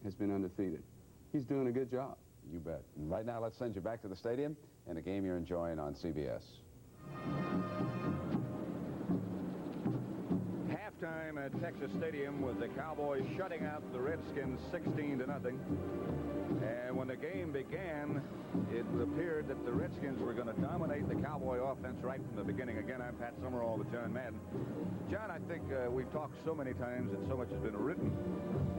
has been undefeated. He's doing a good job. You bet. And right now, let's send you back to the stadium and a game you're enjoying on CBS. Halftime at Texas Stadium with the Cowboys shutting out the Redskins 16-0. And when the game began, it appeared that the Redskins were going to dominate the Cowboy offense right from the beginning. Again, I'm Pat Summerall with John Madden. John, I think we've talked so many times and so much has been written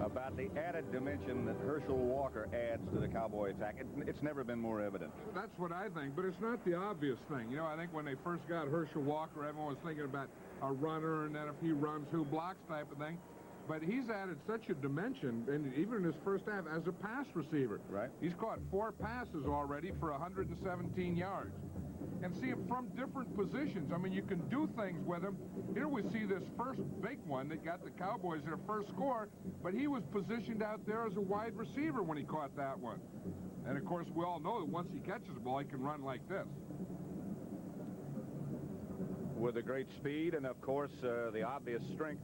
about the added dimension that Herschel Walker adds to the Cowboy attack. It's never been more evident. That's what I think, but it's not the obvious thing. You know, I think when they first got Herschel Walker, everyone was thinking about a runner, and then if he runs, who blocks type of thing. But he's added such a dimension, and even in his first half, as a pass receiver. Right. He's caught 4 passes already for 117 yards. And see him from different positions. I mean, you can do things with him. Here we see this first big one that got the Cowboys their first score, but he was positioned out there as a wide receiver when he caught that one. And, of course, we all know that once he catches the ball, he can run like this. With a great speed and, of course, the obvious strength,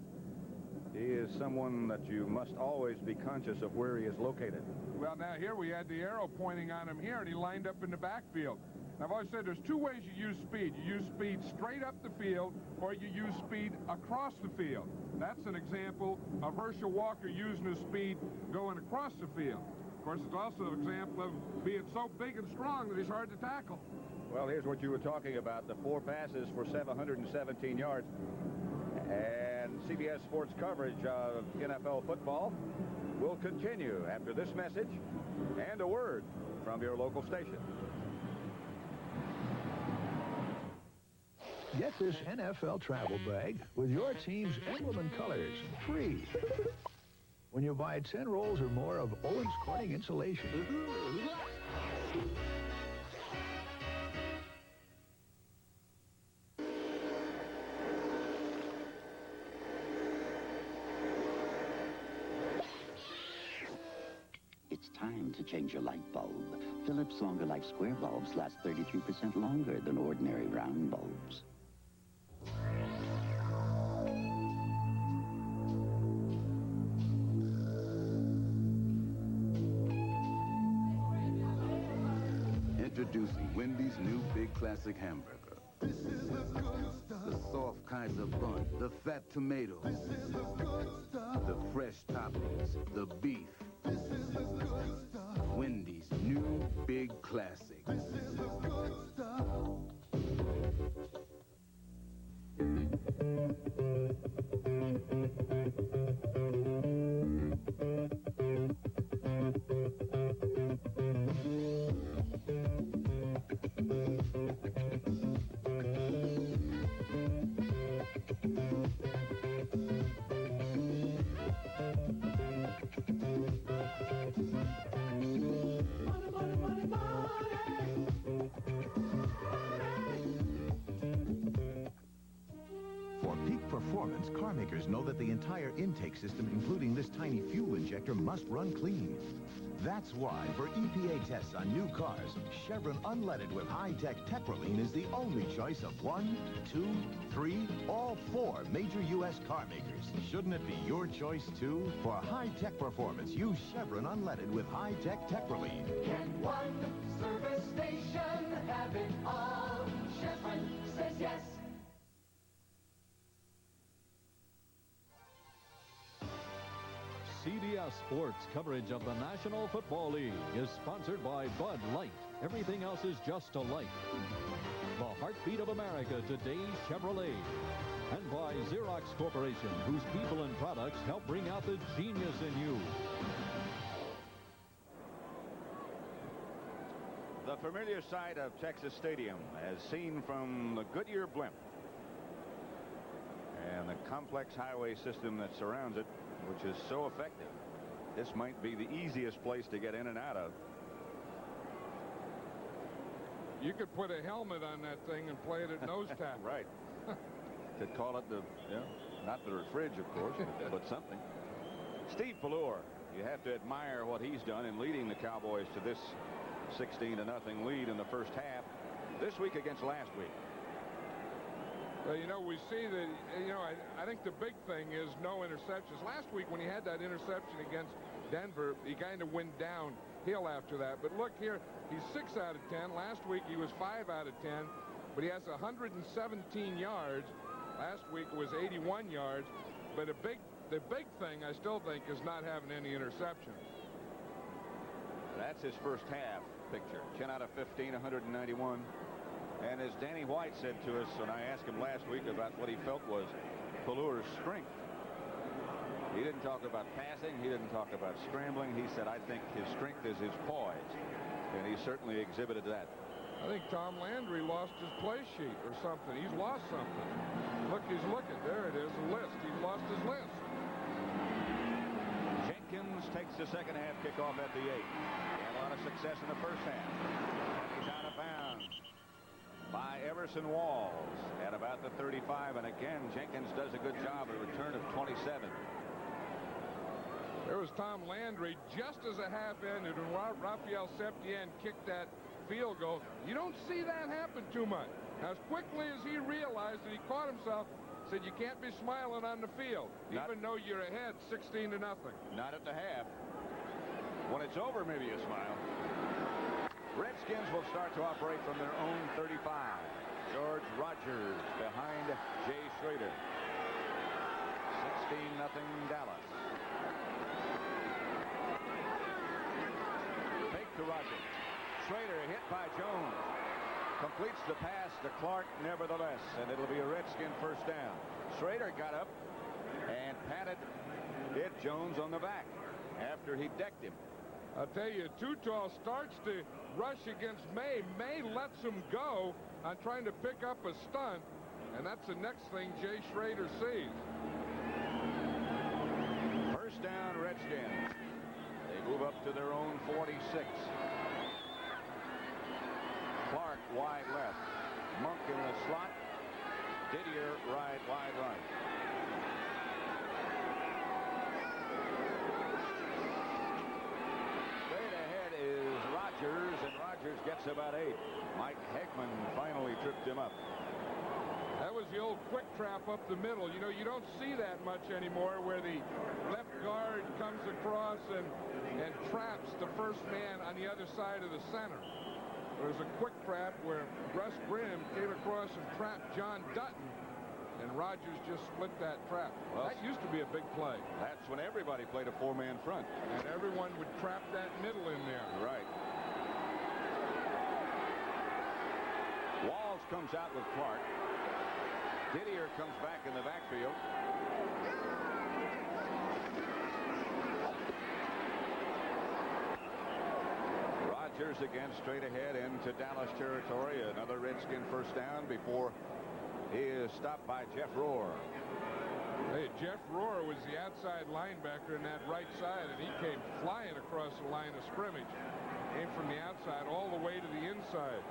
he is someone that you must always be conscious of where he is located. Well, now here we had the arrow pointing on him here, and he lined up in the backfield. Now, I've always said there's 2 ways you use speed. You use speed straight up the field, or you use speed across the field. That's an example of Herschel Walker using his speed going across the field. Of course, it's also an example of being so big and strong that he's hard to tackle. Well, here's what you were talking about, the 4 passes for 717 yards. And CBS Sports coverage of NFL football will continue after this message and a word from your local station. Get this NFL travel bag with your team's emblem and colors free when you buy 10 rolls or more of Owens Corning insulation. It's time to change your light bulb. Philips Longer Life Square bulbs last 33% longer than ordinary round bulbs. Introducing Wendy's new Big Classic Hamburger. This is the good stuff. The soft Kaiser bun, the fat tomato, this is the good stuff. The fresh toppings, the beef. This is the good stuff. Wendy's new Big Classic. This is the good stuff. Performance, car makers know that the entire intake system, including this tiny fuel injector, must run clean. That's why, for EPA tests on new cars, Chevron unleaded with high-tech Tetraline is the only choice of 1, 2, 3, all 4 major U.S. car makers. Shouldn't it be your choice, too? For high-tech performance, use Chevron unleaded with high-tech Tetraline. Can one service station have it all? Chevron says yes. CBS Sports coverage of the National Football League is sponsored by Bud Light. Everything else is just a light. The heartbeat of America, today's Chevrolet. And by Xerox Corporation, whose people and products help bring out the genius in you. The familiar sight of Texas Stadium as seen from the Goodyear blimp and the complex highway system that surrounds it, which is so effective. This might be the easiest place to get in and out of. You could put a helmet on that thing and play it at nose tap. Right. Could call it the, not the fridge, of course, but something. Steve Pallure, you have to admire what he's done in leading the Cowboys to this 16-0 lead in the first half this week against last week. Well, we see that, I think the big thing is no interceptions. Last week when he had that interception against Denver, he kind of went downhill after that. But look here, he's 6 out of 10. Last week he was 5 out of 10, but he has 117 yards. Last week it was 81 yards. But the big thing, I still think, is not having any interceptions. That's his first half picture. 10 out of 15, 191. And as Danny White said to us, and I asked him last week about what he felt was Pellure's strength. He didn't talk about passing. He didn't talk about scrambling. He said, I think his strength is his poise. And he certainly exhibited that. I think Tom Landry lost his play sheet or something. He's lost something. Look, he's looking. There it is, a list. He's lost his list. Jenkins takes the second half kickoff at the 8. He had a lot of success in the first half. That was out of bounds by Everson Walls at about the 35. And again, Jenkins does a good job, a return of 27. There was Tom Landry just as the half ended, and Raphael Septien kicked that field goal. You don't see that happen too much. As quickly as he realized that he caught himself, said you can't be smiling on the field, even though you're ahead 16-0. Not at the half. When it's over, maybe you smile. Redskins will start to operate from their own 35. George Rogers behind Jay Schrader. 16-0 Dallas. Fake to Rogers. Schrader hit by Jones. Completes the pass to Clark nevertheless, and it'll be a Redskin first down. Schrader got up and patted hit Jones on the back after he decked him. I'll tell you, Too Tall starts to rush against May. May lets him go on trying to pick up a stunt, and that's the next thing Jay Schrader sees. First down, Redskins. They move up to their own 46. Clark wide left. Monk in the slot. Didier wide right. Straight ahead is Rogers, and Rogers gets about 8. Mike Hegman finally tripped him up. That was the old quick trap up the middle. You know, you don't see that much anymore, where the left guard comes across and traps the first man on the other side of the center. There was a quick trap where Russ Grimm came across and trapped John Dutton, and Rogers just split that trap. Well, that used to be a big play. That's when everybody played a 4-man front. And everyone would trap that middle in there. Right. Walls comes out with Clark. Didier comes back in the backfield. Rogers again straight ahead into Dallas territory. Another Redskin first down before he is stopped by Jeff Rohr. Hey, Jeff Rohr was the outside linebacker in that right side, and he came flying across the line of scrimmage. Came from the outside all the way to the inside.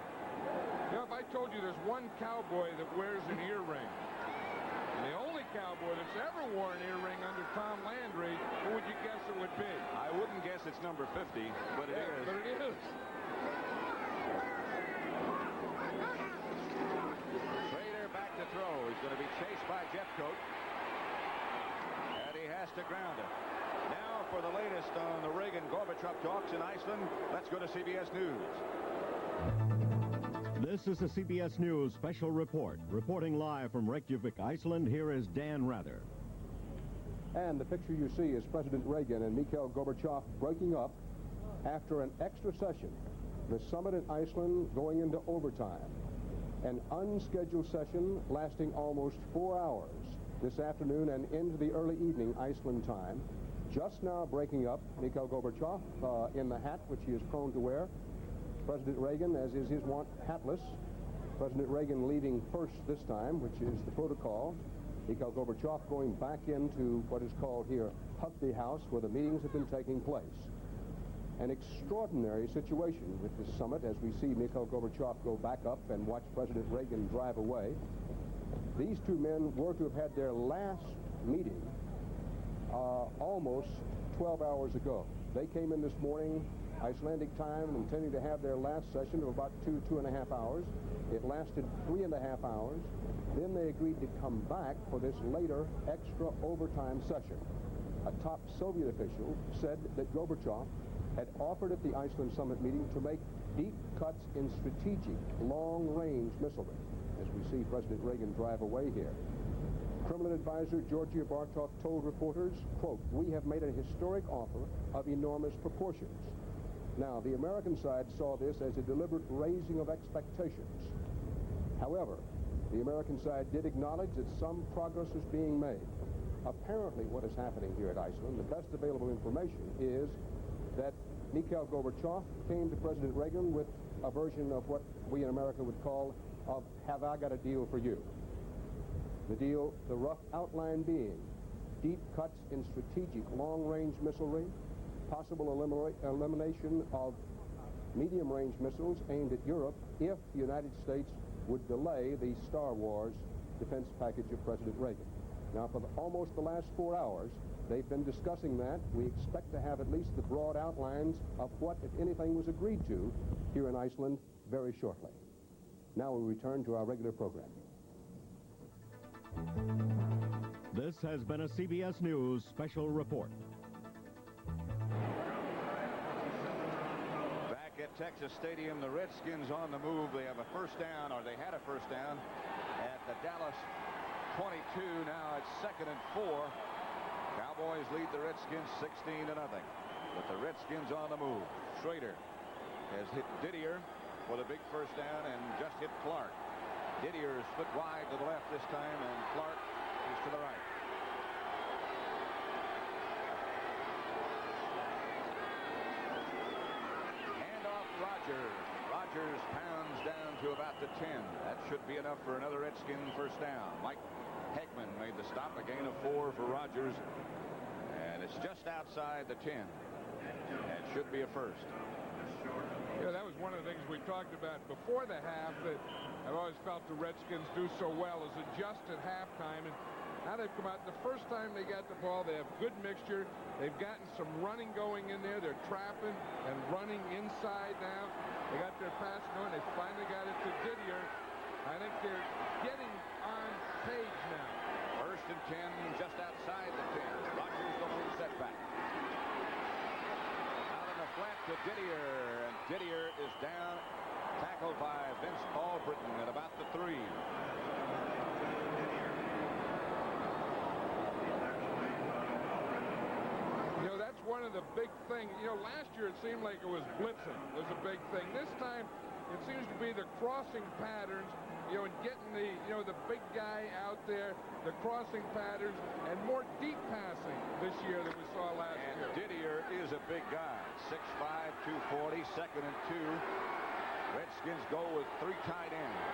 You know, if I told you there's one cowboy that wears an earring, and the only cowboy that's ever worn an earring under Tom Landry, who would you guess it would be? I wouldn't guess it's number 50, but it is. But it is. Schrader back to throw. He's going to be chased by Jeffcoat. And he has to ground it. Now for the latest on the Reagan-Gorbachev talks in Iceland, let's go to CBS News. This is a CBS News special report. Reporting live from Reykjavik, Iceland, here is Dan Rather. And the picture you see is President Reagan and Mikhail Gorbachev breaking up after an extra session. The summit in Iceland going into overtime. An unscheduled session lasting almost 4 hours this afternoon and into the early evening Iceland time. Just now breaking up, Mikhail Gorbachev in the hat which he is prone to wear. President Reagan, as is his wont, hatless. President Reagan leading first this time, which is the protocol. Mikhail Gorbachev going back into what is called here Hufty House, where the meetings have been taking place. An extraordinary situation with this summit as we see Mikhail Gorbachev go back up and watch President Reagan drive away. These two men were to have had their last meeting almost 12 hours ago. They came in this morning, Icelandic time, intending to have their last session of about 2.5 hours. It lasted 3.5 hours. Then they agreed to come back for this later extra overtime session. A top Soviet official said that Gorbachev had offered at the Iceland summit meeting to make deep cuts in strategic, long-range missilery, as we see President Reagan drive away here. Kremlin advisor Georgia Bartov told reporters, quote, "We have made a historic offer of enormous proportions." Now, the American side saw this as a deliberate raising of expectations. However, the American side did acknowledge that some progress is being made. Apparently, what is happening here at Iceland, the best available information is that Mikhail Gorbachev came to President Reagan with a version of what we in America would call of "have I got a deal for you." The deal, the rough outline being deep cuts in strategic long-range missilery, possible elimination of medium-range missiles aimed at Europe if the United States would delay the Star Wars defense package of President Reagan. Now, for almost the last 4 hours, they've been discussing that. We expect to have at least the broad outlines of what, if anything, was agreed to here in Iceland very shortly. Now we return to our regular program. This has been a CBS News special report. Back at Texas Stadium, the Redskins on the move. They have a first down, or they had a first down at the Dallas 22. Now it's 2nd and 4. Cowboys lead the Redskins 16-0. But the Redskins on the move. Schrader has hit Didier for the big first down and just hit Clark. Didier is split wide to the left this time, and Clark is to the right. Handoff Rogers. Rogers pounds down to about the 10. That should be enough for another Redskin first down. Mike Heckman made the stop, a gain of 4 for Rogers, and it's just outside the 10, and should be a first. Yeah, that was one of the things we talked about before the half that I've always felt the Redskins do so well is adjust at halftime, and now they've come out. The first time they got the ball, they have good mixture. They've gotten some running going in there. They're trapping and running inside now. They got their pass going. They finally got it to Didier. I think they're getting on page now. 1st and 10, just outside the 10. Rogers the lone setback. Out in the flat to Didier, and Didier is down, tackled by Vince Albritton at about the 3. You know, that's one of the big things. You know, last year it seemed like it was blitzing was a big thing. This time it seems to be the crossing patterns, you know, and getting the, you know, the big guy out there, the crossing patterns, and more deep passing this year than we saw last year. And Didier is a big guy, 6'5", 240, 2nd and 2. Redskins go with 3 tight ends.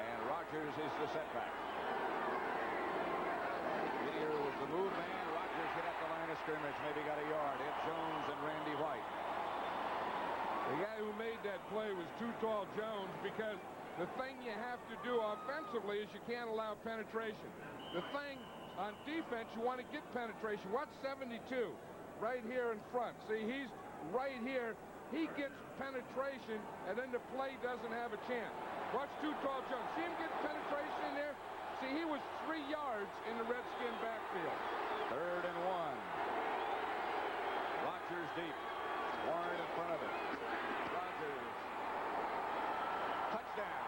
And Rogers is the setback. Didier was the move man. Rogers hit at the line of scrimmage, maybe got a yard. Ed Jones and Randy White. The guy who made that play was Too Tall Jones, because the thing you have to do offensively is you can't allow penetration. The thing on defense, you want to get penetration. Watch 72 right here in front. See, he's right here. He gets penetration, and then the play doesn't have a chance. Watch Too Tall Jones. See him get penetration in there? See, he was 3 yards in the Redskin backfield. 3rd and 1. Rogers deep. Warren in front of him. Rogers. Touchdown.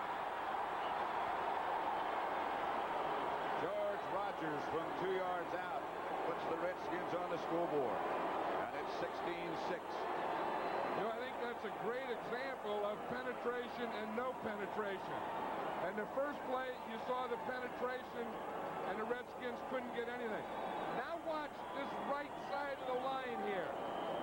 George Rogers from 2 yards out puts the Redskins on the scoreboard. And it's 16-6. You know, I think that's a great example of penetration and no penetration. And the first play, you saw the penetration, and the Redskins couldn't get anything. Now watch this right side of the line here.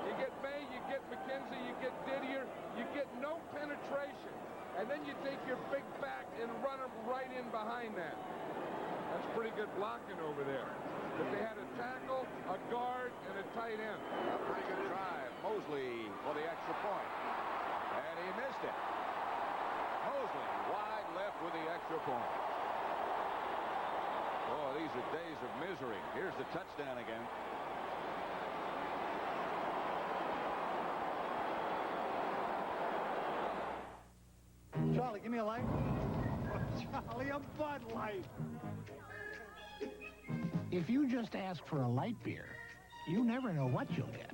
You get May, you get McKenzie, you get Didier, you get no penetration. And then you take your big back and run them right in behind that. That's pretty good blocking over there. But they had a tackle, a guard, and a tight end. A pretty good drive. Mosley for the extra point. And he missed it. Mosley wide left with the extra point. Oh, these are days of misery. Here's the touchdown again. Charlie, give me a light. Oh, Charlie, a Bud Light. If you just ask for a light beer, you never know what you'll get.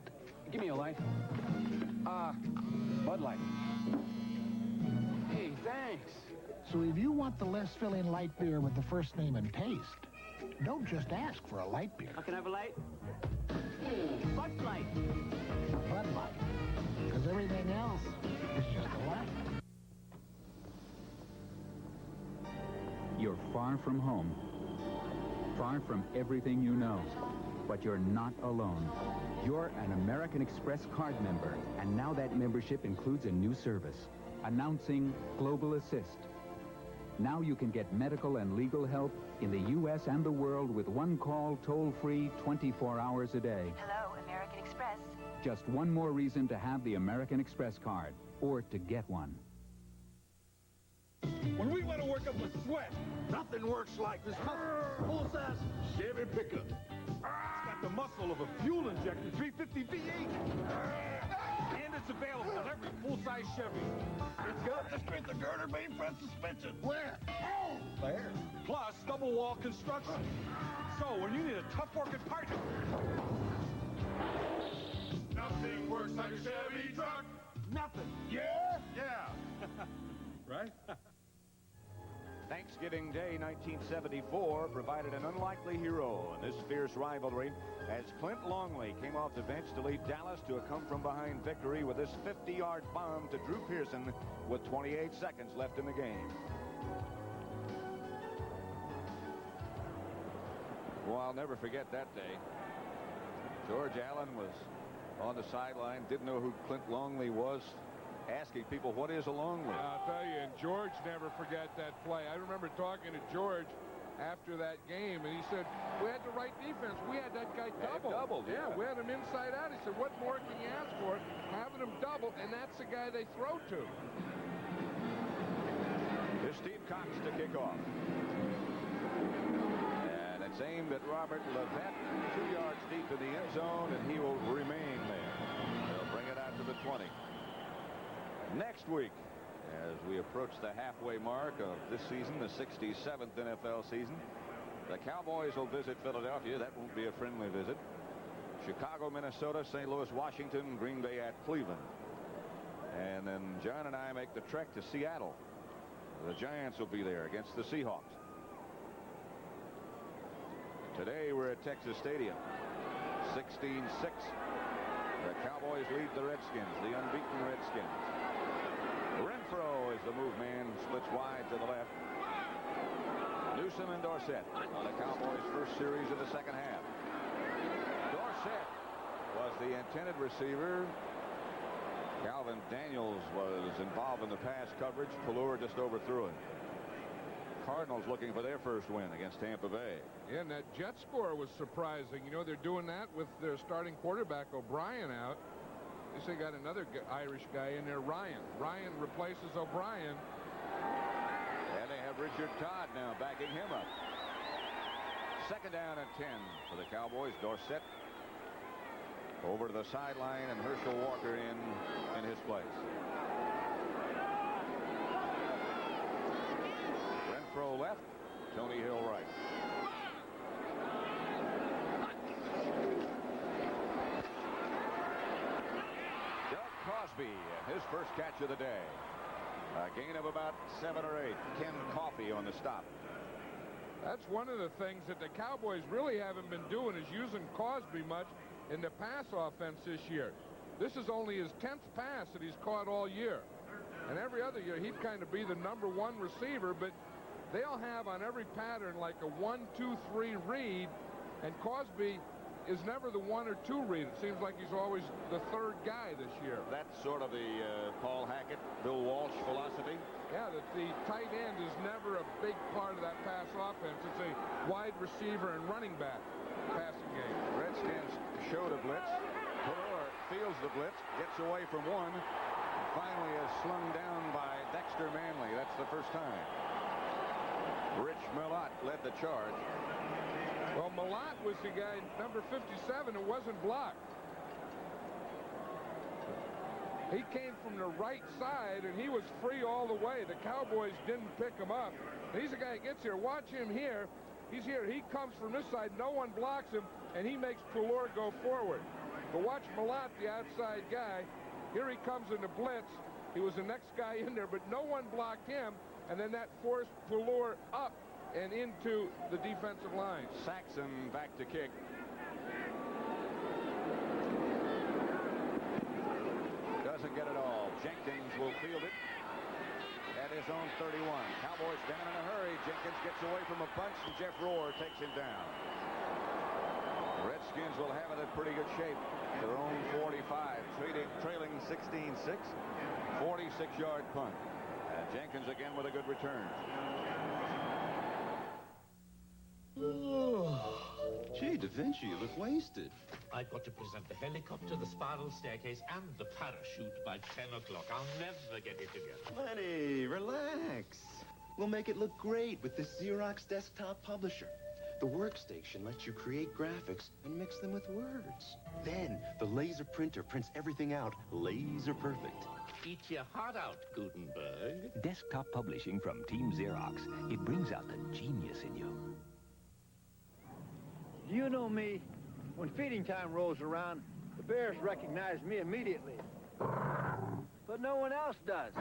Give me a light. Bud Light. Hey, thanks. So if you want the less filling light beer with the first name and taste, don't just ask for a light beer. Can I have a light? Bud Light. Bud Light. Because everything else is just a light. You're far from home, far from everything you know, but you're not alone. You're an American Express card member, and now that membership includes a new service. Announcing Global Assist. Now you can get medical and legal help in the U.S. and the world with one call, toll-free, 24 hours a day. Hello, American Express. Just one more reason to have the American Express card, or to get one. When we want to work up a sweat, nothing works like this full-size Chevy pickup. It's got the muscle of a fuel injector 350 V8. And it's available in every full-size Chevy. It's got the strength of girder beam front suspension. Where? Oh, there. Plus, double wall construction. So when you need a tough working partner, nothing works like a Chevy truck. Nothing. Yeah? Yeah. Right? Thanksgiving Day 1974 provided an unlikely hero in this fierce rivalry as Clint Longley came off the bench to lead Dallas to a come-from-behind victory with this 50-yard bomb to Drew Pearson with 28 seconds left in the game. Well, I'll never forget that day. George Allen was on the sideline, didn't know who Clint Longley was, asking people, what is a Longley? I'll tell you, and George never forgot that play. I remember talking to George after that game, and he said, we had the right defense. We had that guy doubled. Yeah, we had him inside out. He said, what more can you ask for? Having him double, and that's the guy they throw to. Here's Steve Cox to kick off. And it's aimed at Robert Levette, 2 yards deep in the end zone, and he will remain there. They'll bring it out to the 20. Next week, as we approach the halfway mark of this season, the 67th NFL season, the Cowboys will visit Philadelphia. That won't be a friendly visit. Chicago, Minnesota, St. Louis, Washington, Green Bay at Cleveland. And then John and I make the trek to Seattle. The Giants will be there against the Seahawks. Today we're at Texas Stadium. 16-6. The Cowboys lead the Redskins, the unbeaten Redskins. Renfro is the move man, splits wide to the left. Newsom and Dorsett on the Cowboys' first series of the second half. Dorsett was the intended receiver. Calvin Daniels was involved in the pass coverage. Pallure just overthrew it. Cardinals looking for their first win against Tampa Bay. Yeah, and that jet score was surprising. You know, they're doing that with their starting quarterback, O'Brien, out. They got another Irish guy in there, Ryan. Ryan replaces O'Brien. And they have Richard Todd now backing him up. Second down and 10 for the Cowboys. Dorsett over to the sideline and Herschel Walker in his place. Renfro left, Tony Hill right. Crosby, his first catch of the day. A gain of about 7 or 8. Ken Coffey on the stop. That's one of the things that the Cowboys really haven't been doing, is using Crosby much in the pass offense this year. This is only his 10th pass that he's caught all year. And every other year, he'd kind of be the #1 receiver, but they'll have on every pattern like a 1-2-3 read, and Crosby is never the 1 or 2 read. It seems like he's always the 3rd guy this year. That's sort of the Paul Hackett, Bill Walsh philosophy. Yeah, that the tight end is never a big part of that pass offense. It's a wide receiver and running back passing game. Redskins showed a blitz. Pallure fields the blitz, gets away from one, and finally is slung down by Dexter Manley. That's the first time. Rich Millott led the charge. Well, Millott was the guy, number 57, who wasn't blocked. He came from the right side, and he was free all the way. The Cowboys didn't pick him up. He's the guy that gets here. Watch him here. He's here. He comes from this side. No one blocks him, and he makes Pulor go forward. But watch Malott, the outside guy. Here he comes in the blitz. He was the next guy in there, but no one blocked him, and then that forced Pulor up and into the defensive line. Saxon back to kick. Doesn't get it all. Jenkins will field it at his own 31. Cowboys down in a hurry. Jenkins gets away from a bunch, and Jeff Rohr takes him down. The Redskins will have it in pretty good shape. Their own 45, trailing 16-6, 46-yard punt. And Jenkins again with a good return. Gee, Da Vinci, you look wasted. I've got to present the helicopter, the spiral staircase, and the parachute by 10 o'clock. I'll never get it together. Lenny, relax. We'll make it look great with this Xerox desktop publisher. The workstation lets you create graphics and mix them with words. Then the laser printer prints everything out laser perfect. Eat your heart out, Gutenberg. Desktop publishing from Team Xerox. It brings out the genius in you. You know me. When feeding time rolls around, the bears recognize me immediately. But no one else does.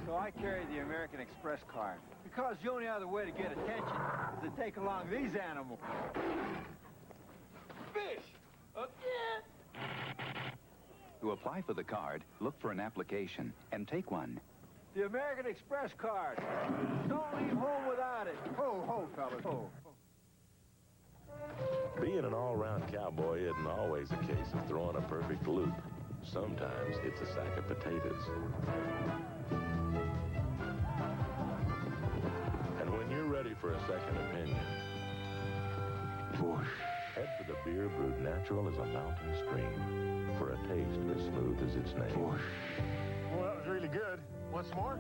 So I carry the American Express card. Because the only other way to get attention is to take along these animals. Fish! Again! To apply for the card, look for an application and take one. The American Express card. Don't leave home without it. Ho, ho, fellas, ho. Being an all-round cowboy isn't always a case of throwing a perfect loop. Sometimes it's a sack of potatoes. And when you're ready for a second opinion, whoosh, head for the beer brewed natural as a mountain stream for a taste as smooth as its name. Whoosh. Well, that was really good. Want some more?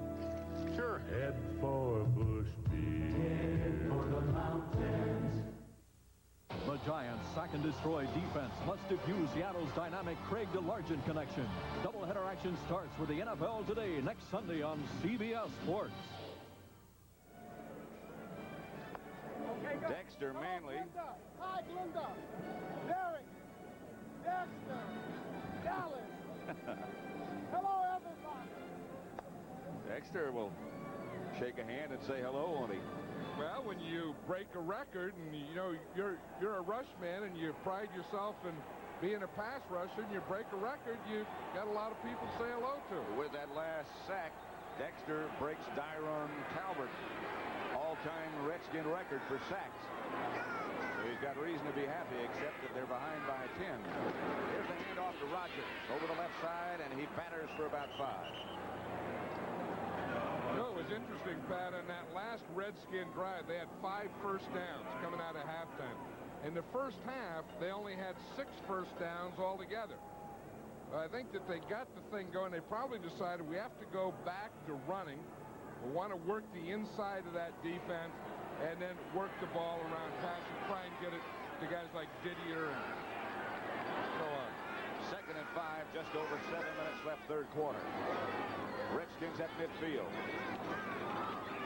Sure. Head for Bush beer. Head for the mountains. The Giants' sack and destroy defense must defuse Seattle's dynamic Craig DeLargent connection. Doubleheader action starts with the NFL today, next Sunday on CBS Sports. Dexter Manley. Hi, Glenda. Derek. Dexter. Dallas. Hello, everybody. Dexter will shake a hand and say hello, won't he? Well, when you break a record and, you know, you're a rush man and you pride yourself in being a pass rusher and you break a record, you got a lot of people to say hello to. With that last sack, Dexter breaks Dyron Talbert, all-time Redskin record for sacks. So he's got reason to be happy, except that they're behind by 10. Here's the handoff to Rogers over the left side, and he batters for about 5. No, it was interesting, Pat, on that last Redskin drive, they had 5 first downs coming out of halftime. In the first half, they only had 6 first downs altogether. I think that they got the thing going. They probably decided we have to go back to running. We want to work the inside of that defense and then work the ball around passing, try and get it to guys like Didier and so on. 2nd and 5, just over 7 minutes left, third quarter. Redskins at midfield.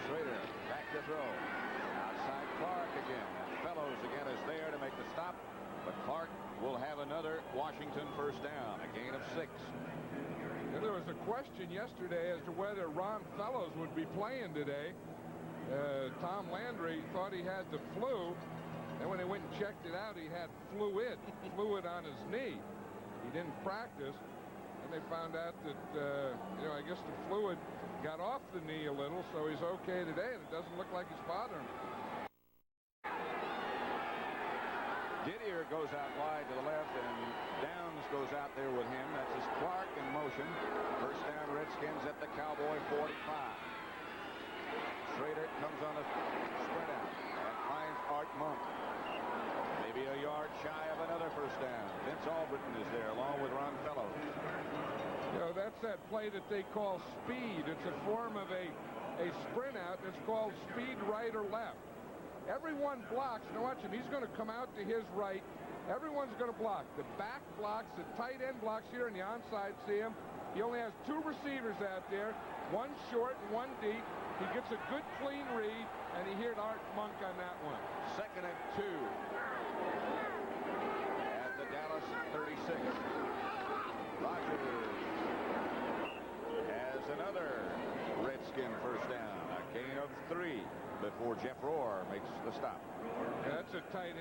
Schrader back to throw. Outside Clark again. And Fellows again is there to make the stop. But Clark will have another Washington first down. A gain of 6. And there was a question yesterday as to whether Ron Fellows would be playing today. Tom Landry thought he had the flu. And when they went and checked it out, he had fluid on his knee. He didn't practice. They found out that, you know, I guess the fluid got off the knee a little, so he's okay today, and it doesn't look like it's bothering him. Didier goes out wide to the left, and Downs goes out there with him. That's his Clark in motion. First down, Redskins at the Cowboy 45. Schrader comes on a sprint out and finds Art Monk. Maybe a yard shy of another first down. Vince Albritton is there along with Ron Fellows. You know, that's that play that they call speed. It's a form of a sprint out. It's called speed right or left. Everyone blocks. Now watch him. He's going to come out to his right. Everyone's going to block. The back blocks, the tight end blocks here, and the onside see him. He only has 2 receivers out there, 1 short and 1 deep. He gets a good clean read, and he hit Art Monk on that one. 2nd and 2 at the Dallas 36. Rogers has another Redskin first down. A gain of 3 before Jeff Rohr makes the stop. That's a tight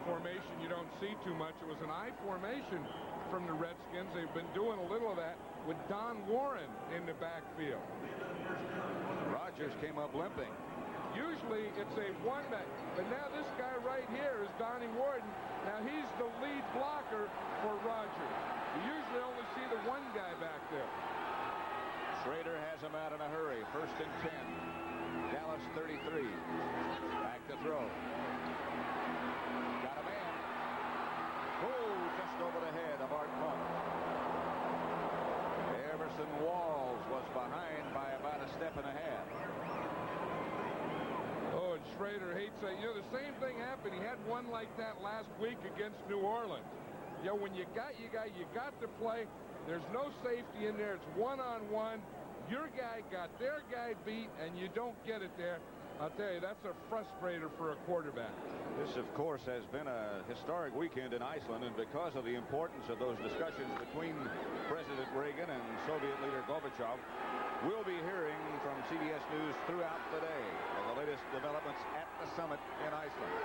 formation you don't see too much. It was an I formation from the Redskins. They've been doing a little of that with Don Warren in the backfield. Rogers came up limping. Usually it's a one-back, but now this guy right here is Donnie Warden. Now he's the lead blocker for Rogers. You usually only see the one guy back there. Schrader has him out in a hurry. 1st and 10. Dallas 33. Back to throw. Got a man. Oh, just over the head of Art Monk. Emerson Walls was behind by about a step and a half. Oh, and Schrader hates that. You know, the same thing happened. He had one like that last week against New Orleans. You know, when you got your guy, you got to play. There's no safety in there. It's one-on-one. Your guy got their guy beat, and you don't get it there. I'll tell you, that's a frustrator for a quarterback. This, of course, has been a historic weekend in Iceland, and because of the importance of those discussions between President Reagan and Soviet leader Gorbachev, we'll be hearing from CBS News throughout the day of the latest developments at the summit in Iceland.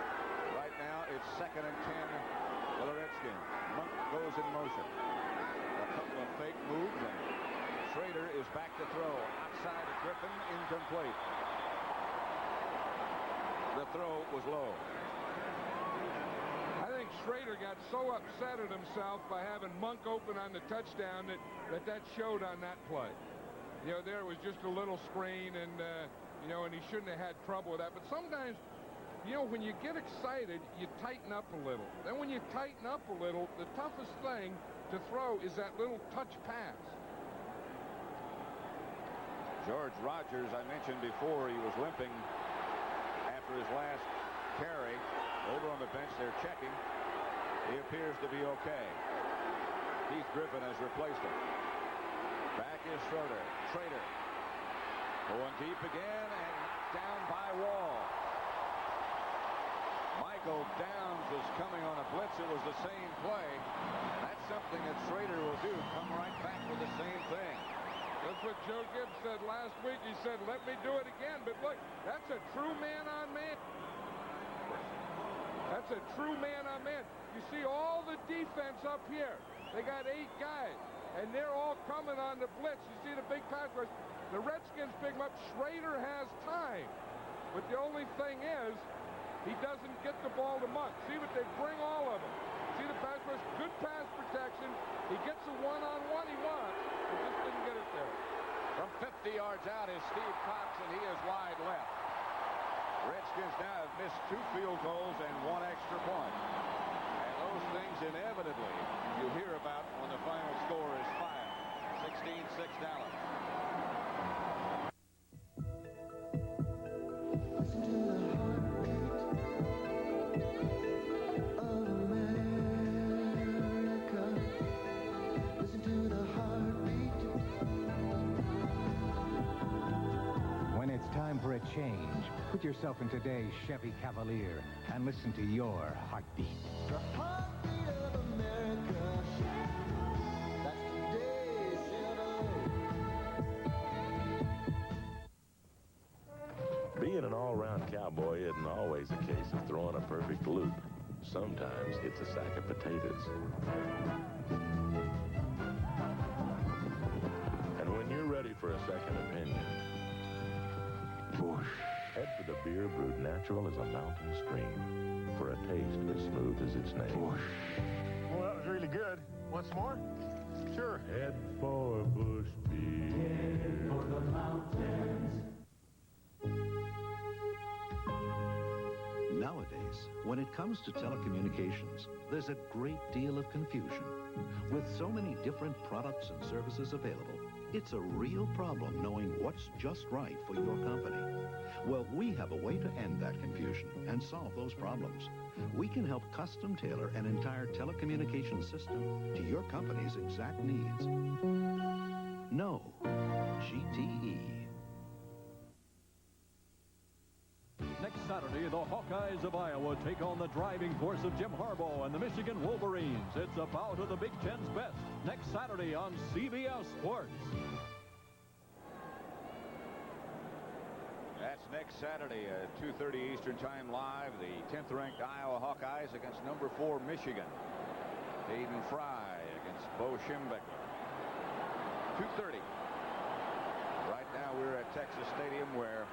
Right now, it's 2nd and 10 for the Redskins. Monk goes in motion. A couple of fake moves, and Schrader is back to throw. Outside of Griffin, incomplete. The throw was low. I think Schrader got so upset at himself by having Monk open on the touchdown that showed on that play. You know, there was just a little screen, and, you know, and he shouldn't have had trouble with that. But sometimes, you know, when you get excited, you tighten up a little. Then when you tighten up a little, the toughest thing to throw is that little touch pass. George Rogers, I mentioned before, he was limping after his last carry. Over on the bench, they're checking. He appears to be okay. Keith Griffin has replaced him. Back is Schrader. Going deep again and knocked down by Wall. Michael Downs was coming on a blitz. It was the same play. That's something that Schrader will do. Come right back with the same thing. That's what Joe Gibbs said last week. He said, let me do it again. But look, that's a true man-on-man. That's a true man-on-man. You see all the defense up here. They got 8 guys, and they're all coming on the blitz. You see the big pass rush. The Redskins pick him up. Schrader has time. But the only thing is, he doesn't get the ball to Monk. See what they bring all of them. See the pass rush, good pass protection. He gets the one-on-one he wants. He just didn't get it there. From 50 yards out is Steve Cox, and he is wide left. Redskins now have missed 2 field goals and 1 extra point. And those things inevitably you hear about when the final score is filed. 16-6 Dallas. Time for a change. Put yourself in today's Chevy Cavalier and listen to your heartbeat. The heartbeat of America. That's today's Chevrolet. Being an all-round cowboy isn't always a case of throwing a perfect loop. Sometimes it's a sack of potatoes. And when you're ready for a second opinion, head for the beer brewed natural as a mountain stream for a taste as smooth as its name. Well, that was really good. Want some more? Sure. Head for Bush Beer. Head for the mountains. Nowadays, when it comes to telecommunications, there's a great deal of confusion. With so many different products and services available, it's a real problem knowing what's just right for your company. Well, we have a way to end that confusion and solve those problems. We can help custom tailor an entire telecommunications system to your company's exact needs. No, GTE. Saturday, the Hawkeyes of Iowa take on the driving force of Jim Harbaugh and the Michigan Wolverines. It's a bout of the Big Ten's best next Saturday on CBS Sports. That's next Saturday at 2:30 Eastern Time live. The 10th-ranked Iowa Hawkeyes against number 4 Michigan. Hayden Fry against Bo Schembechler. 2:30. Right now we're at Texas Stadium where,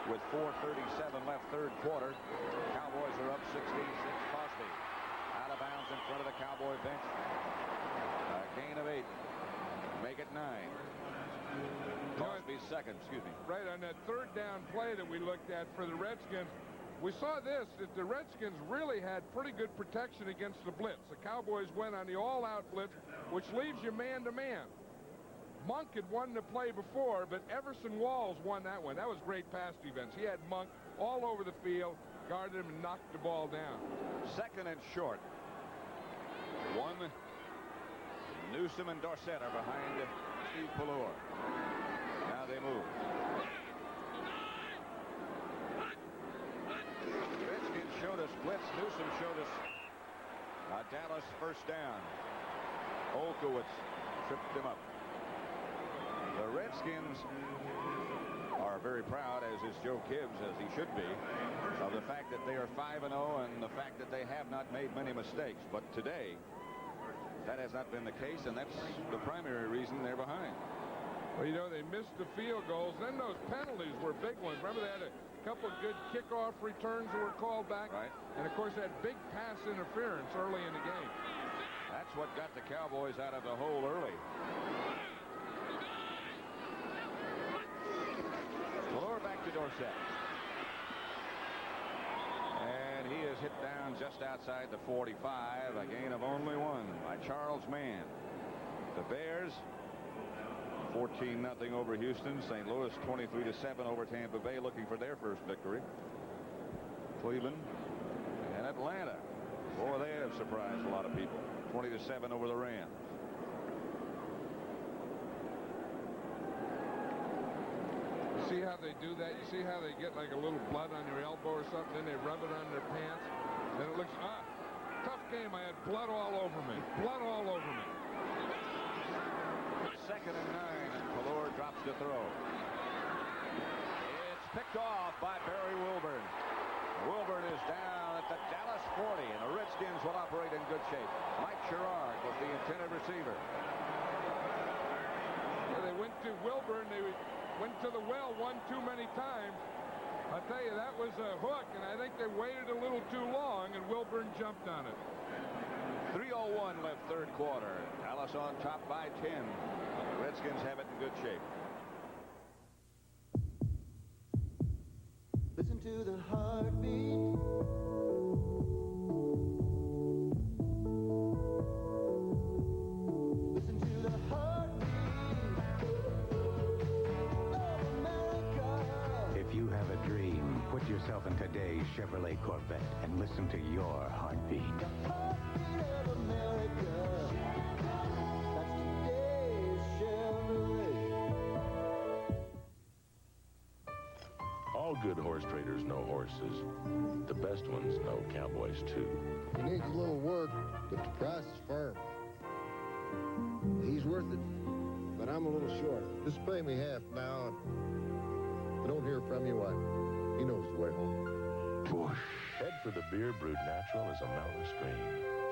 with 4:37 left third quarter, Cowboys are up 16-6. Crosby out of bounds in front of the Cowboy bench. A gain of 8. Make it 9. Crosby's second, excuse me. Right on that third down play that we looked at for the Redskins, we saw this, that the Redskins really had pretty good protection against the blitz. The Cowboys went on the all-out blitz, which leaves you man-to-man. Monk had won the play before, but Everson Walls won that one. That was great pass defense. He had Monk all over the field, guarded him, and knocked the ball down. Second and short. 1. Newsom and Dorsett are behind Steve Pallure. Now they move. Redskins showed us blitz. Newsom showed us Dallas first down. Olkowitz tripped him up. The Redskins are very proud, as is Joe Gibbs, as he should be, of the fact that they are 5-0 and the fact that they have not made many mistakes. But today, that has not been the case, and that's the primary reason they're behind. Well, you know, they missed the field goals. Then those penalties were big ones. Remember, they had a couple of good kickoff returns that were called back. Right. And, of course, that big pass interference early in the game. That's what got the Cowboys out of the hole early. Pallure back to Dorsett. And he is hit down just outside the 45. A gain of only 1 by Charles Mann. The Bears 14-0 over Houston. St. Louis 23-7 over Tampa Bay, looking for their first victory. Cleveland and Atlanta. Boy, they have surprised a lot of people. 20-7 over the Rams. See how they do that? You see how they get like a little blood on your elbow or something, then they rub it on their pants? Then it looks, tough game. I had blood all over me. Blood all over me. Second and 9, and Pallure drops to throw. It's picked off by Barry Wilburn. Wilburn is down at the Dallas 40, and the Redskins will operate in good shape. Mike Sherrard was the intended receiver. Well, they went to Wilburn. They went to the well one too many times. I'll tell you, that was a hook, and I think they waited a little too long, and Wilburn jumped on it. 3:01 left third quarter. Dallas on top by 10. The Redskins have it in good shape. Listen to the heartbeat. Listen to the heartbeat of America. If you have a dream, put yourself in today's Chevrolet Corvette and listen to your heartbeat. The heartbeat of America. That's today's Chevrolet. All good horse traders know horses. The best ones know cowboys, too. He needs a little work, but the price is firm. He's worth it, but I'm a little short. Just pay me half now, and if I don't hear from you, he knows his way home. Bush. Head for the beer brewed natural as a mountain stream,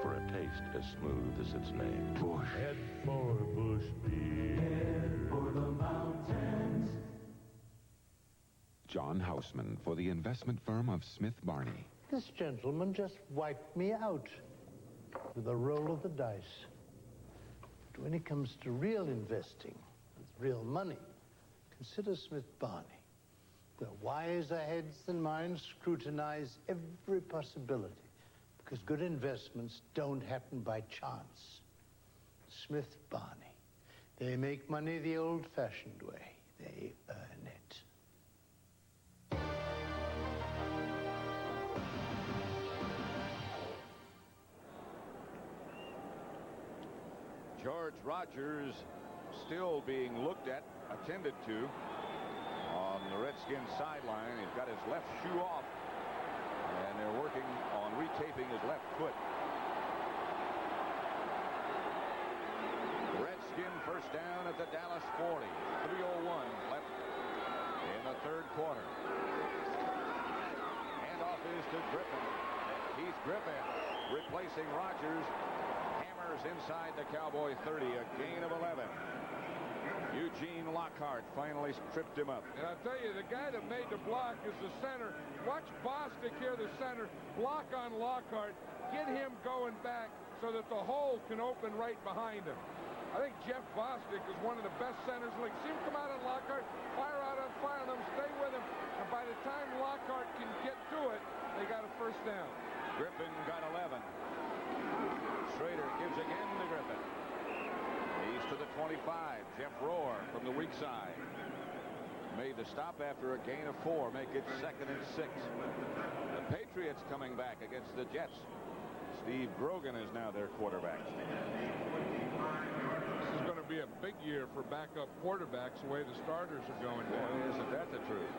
for a taste as smooth as its name. Bush. Head for Bush beer. Head for the mountains. John Houseman for the investment firm of Smith Barney. This gentleman just wiped me out with a roll of the dice. But when it comes to real investing, with real money, consider Smith Barney. Where wiser heads than mine scrutinize every possibility, because good investments don't happen by chance. Smith Barney. They make money the old-fashioned way. They earn it. George Rogers still being looked at, attended to, on the Redskins sideline. He's got his left shoe off. they're working on retaping his left foot. Redskin first down at the Dallas 40. 3:01 left in the third quarter. Handoff is to Griffin. Keith Griffin replacing Rogers. Hammers inside the Cowboy 30. A gain of 11. Eugene Lockhart finally tripped him up. And I'll tell you, the guy that made the block is the center. Watch Bostic here, the center, block on Lockhart, get him going back so that the hole can open right behind him. I think Jeff Bostic is one of the best centers in the league. See him come out on Lockhart, fire on him, stay with him, and by the time Lockhart can get to it, they got a first down. Griffin got 11. Schrader gives again to Griffin. He's to the 25. Jeff Rohr from the weak side. Made the stop after a gain of 4. Make it 2nd and 6. The Patriots coming back against the Jets. Steve Grogan is now their quarterback. This is going to be a big year for backup quarterbacks the way the starters are going down. Boy, isn't that the truth?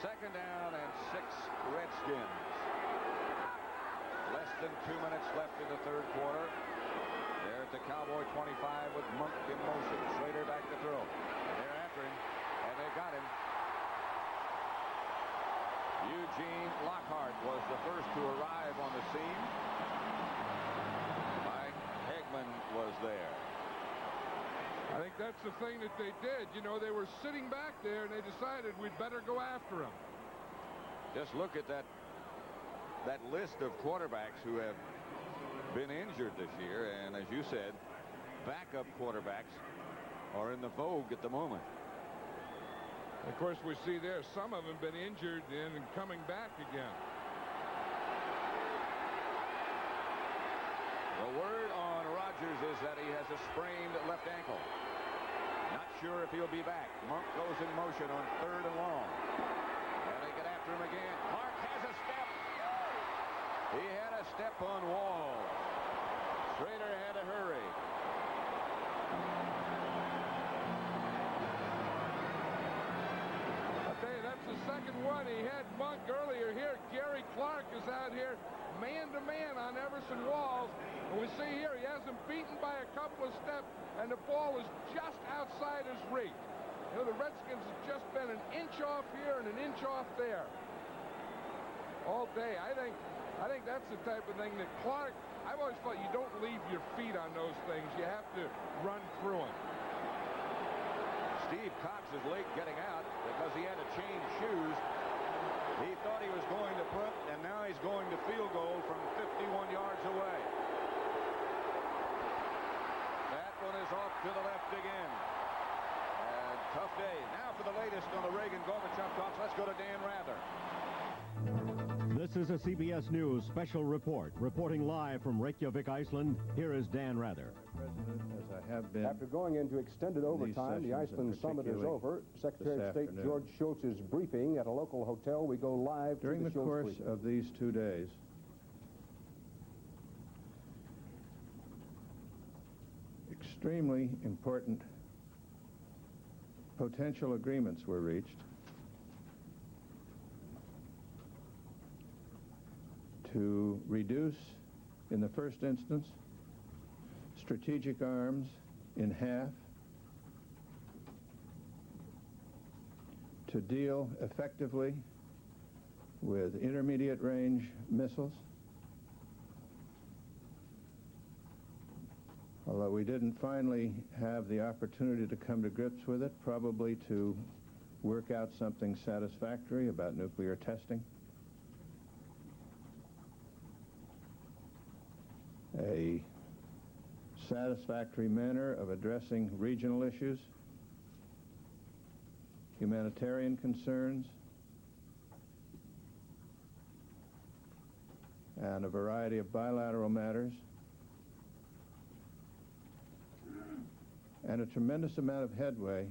Second down and 6 Redskins. Less than 2 minutes left in the third quarter. They're at the Cowboy 25 with Monk in motion. Schrader back to throw. And they're after him, and they got him. Eugene Lockhart was the first to arrive on the scene. Mike Hegman was there. I think that's the thing that they did. You know, they were sitting back there, and they decided we'd better go after him. Just look at that list of quarterbacks who have been injured this year, and as you said, backup quarterbacks are in the vogue at the moment. Of course, we see there some of them been injured and coming back again. The word on Rogers is that he has a sprained left ankle. Not sure if he'll be back. Monk goes in motion on 3rd and long. And they get after him again. Clark has a step. He had a step on Wall. Schrader had to hurry. I'll tell you, that's the second one. He had Monk earlier here. Gary Clark is out here man-to-man on Everson Walls. And we see here he has him beaten by a couple of steps, and the ball is just outside his reach. You know, the Redskins have just been an inch off here and an inch off there all day. I think that's the type of thing that Clark, I've always thought you don't leave your feet on those things. You have to run through them. Steve Cox is late getting out because he had to change shoes. He thought he was going to punt, and now he's going to field goal from 51 yards away. That one is off to the left again. And tough day. Now for the latest on the Reagan-Gorbachev talks, let's go to Dan Rather. This is a CBS News special report. Reporting live from Reykjavik, Iceland, here is Dan Rather. President, as I have been. After going into extended overtime, the Iceland summit is over. Secretary of State George Shultz is briefing at a local hotel. We go live during the course of these 2 days. Extremely important potential agreements were reached to reduce, in the first instance, strategic arms in half, to deal effectively with intermediate range missiles, although we didn't finally have the opportunity to come to grips with it, probably to work out something satisfactory about nuclear testing. A satisfactory manner of addressing regional issues, humanitarian concerns, and a variety of bilateral matters, and a tremendous amount of headway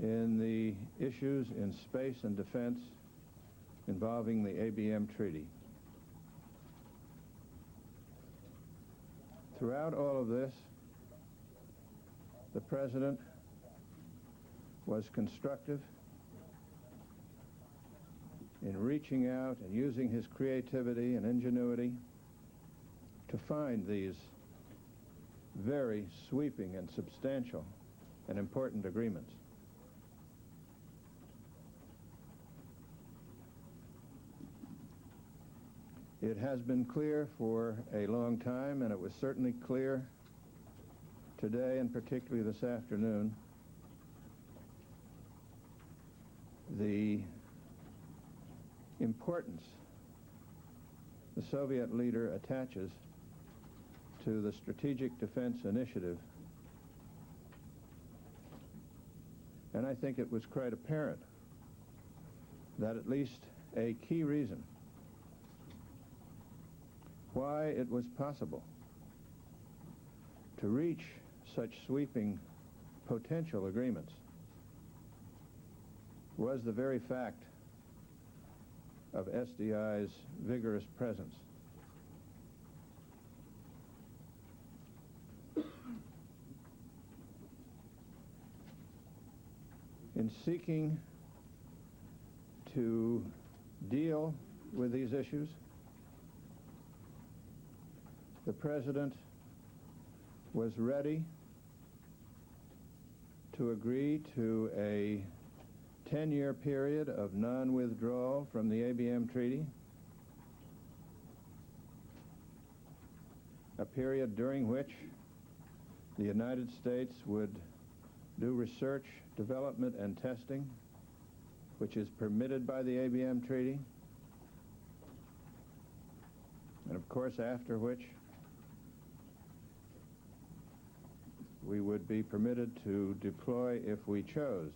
in the issues in space and defense involving the ABM Treaty. Throughout all of this, the President was constructive in reaching out and using his creativity and ingenuity to find these very sweeping and substantial and important agreements. It has been clear for a long time, and it was certainly clear today, and particularly this afternoon, the importance the Soviet leader attaches to the Strategic Defense Initiative. And I think it was quite apparent that at least a key reason why it was possible to reach such sweeping potential agreements was the very fact of SDI's vigorous presence. In seeking to deal with these issues, the President was ready to agree to a 10-year period of non-withdrawal from the ABM Treaty, a period during which the United States would do research, development, and testing, which is permitted by the ABM Treaty, and of course after which we would be permitted to deploy if we chose.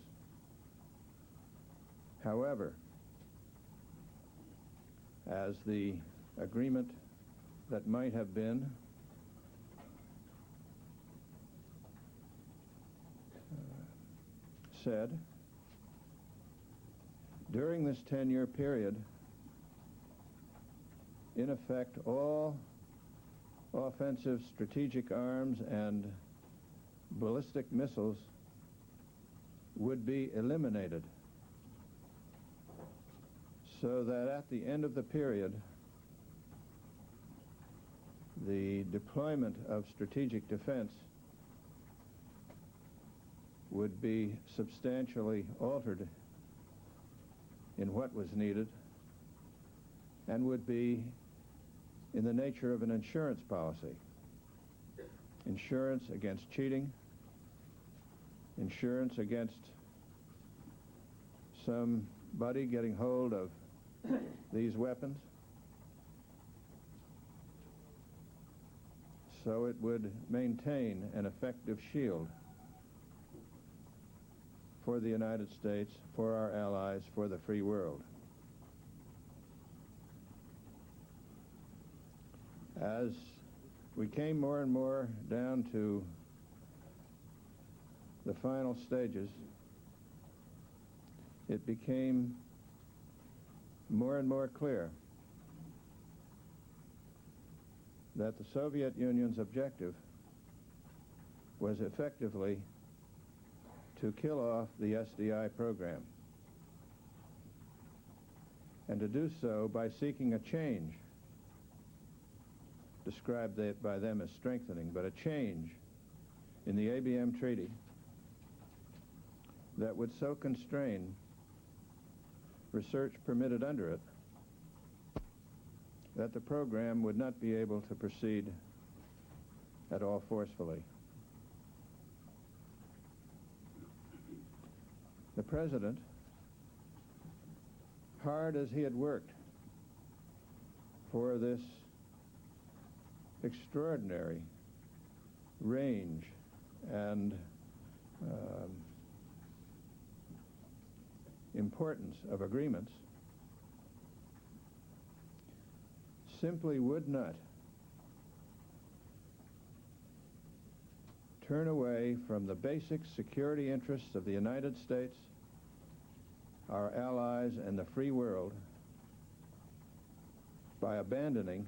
However, as the agreement that might have been said, during this 10-year period, in effect, all offensive strategic arms and ballistic missiles would be eliminated, so that at the end of the period, the deployment of strategic defense would be substantially altered in what was needed and would be in the nature of an insurance policy. Insurance against cheating, insurance against somebody getting hold of these weapons, so it would maintain an effective shield for the United States, for our allies, for the free world. As we came more and more down to the final stages, it became more and more clear that the Soviet Union's objective was effectively to kill off the SDI program, and to do so by seeking a change, described by them as strengthening, but a change in the ABM Treaty that would so constrain research permitted under it that the program would not be able to proceed at all forcefully. The President, hard as he had worked for this extraordinary range and importance of agreements, simply would not turn away from the basic security interests of the United States, our allies, and the free world by abandoning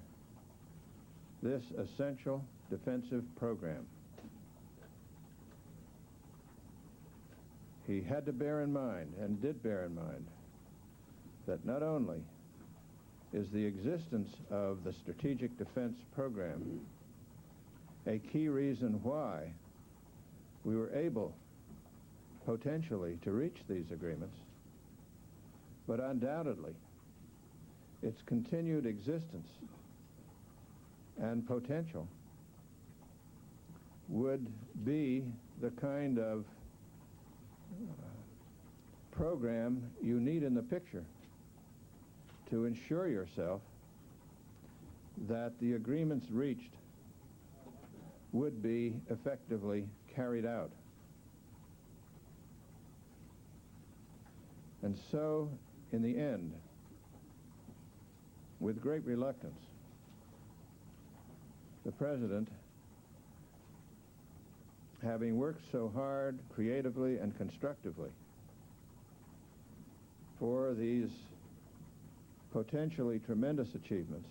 this essential defensive program. he had to bear in mind, and did bear in mind, that not only is the existence of the Strategic Defense Program a key reason why we were able potentially to reach these agreements, but undoubtedly its continued existence and potential would be the kind of program you need in the picture to ensure yourself that the agreements reached would be effectively carried out. And so, in the end, with great reluctance, the President, having worked so hard, creatively and constructively, for these potentially tremendous achievements,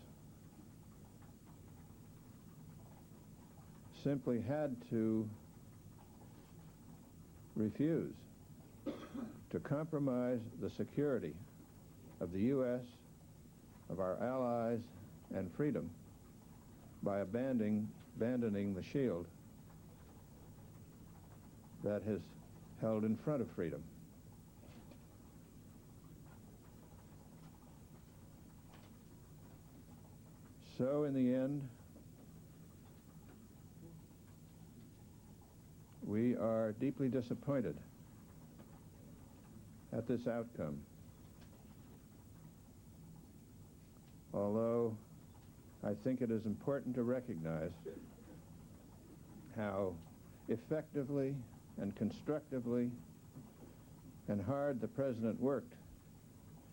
simply had to refuse to compromise the security of the U.S., of our allies, and freedom by abandoning the shield that has held in front of freedom. So, in the end, we are deeply disappointed at this outcome. Although I think it is important to recognize how effectively and constructively and hard the President worked,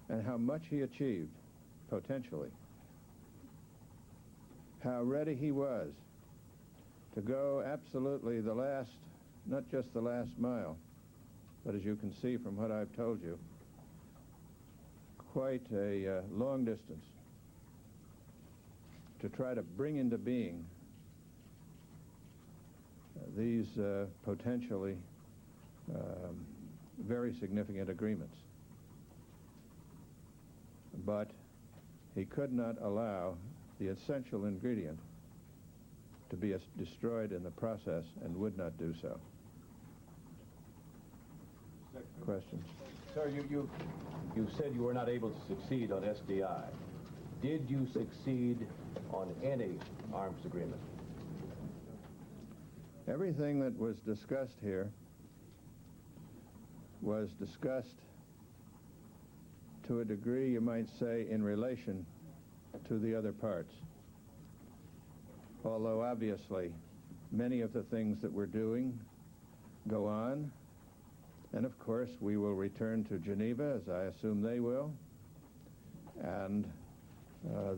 and how much he achieved, potentially. How ready he was to go absolutely the last, not just the last mile, but as you can see from what I've told you, quite a long distance to try to bring into being these potentially very significant agreements. But he could not allow the essential ingredient to be destroyed in the process, and would not do so. Questions? Sir, you said you were not able to succeed on SDI. Did you succeed on any arms agreement? Everything that was discussed here was discussed to a degree, you might say, in relation to the other parts. Although obviously many of the things that we're doing go on, and of course we will return to Geneva, as I assume they will, and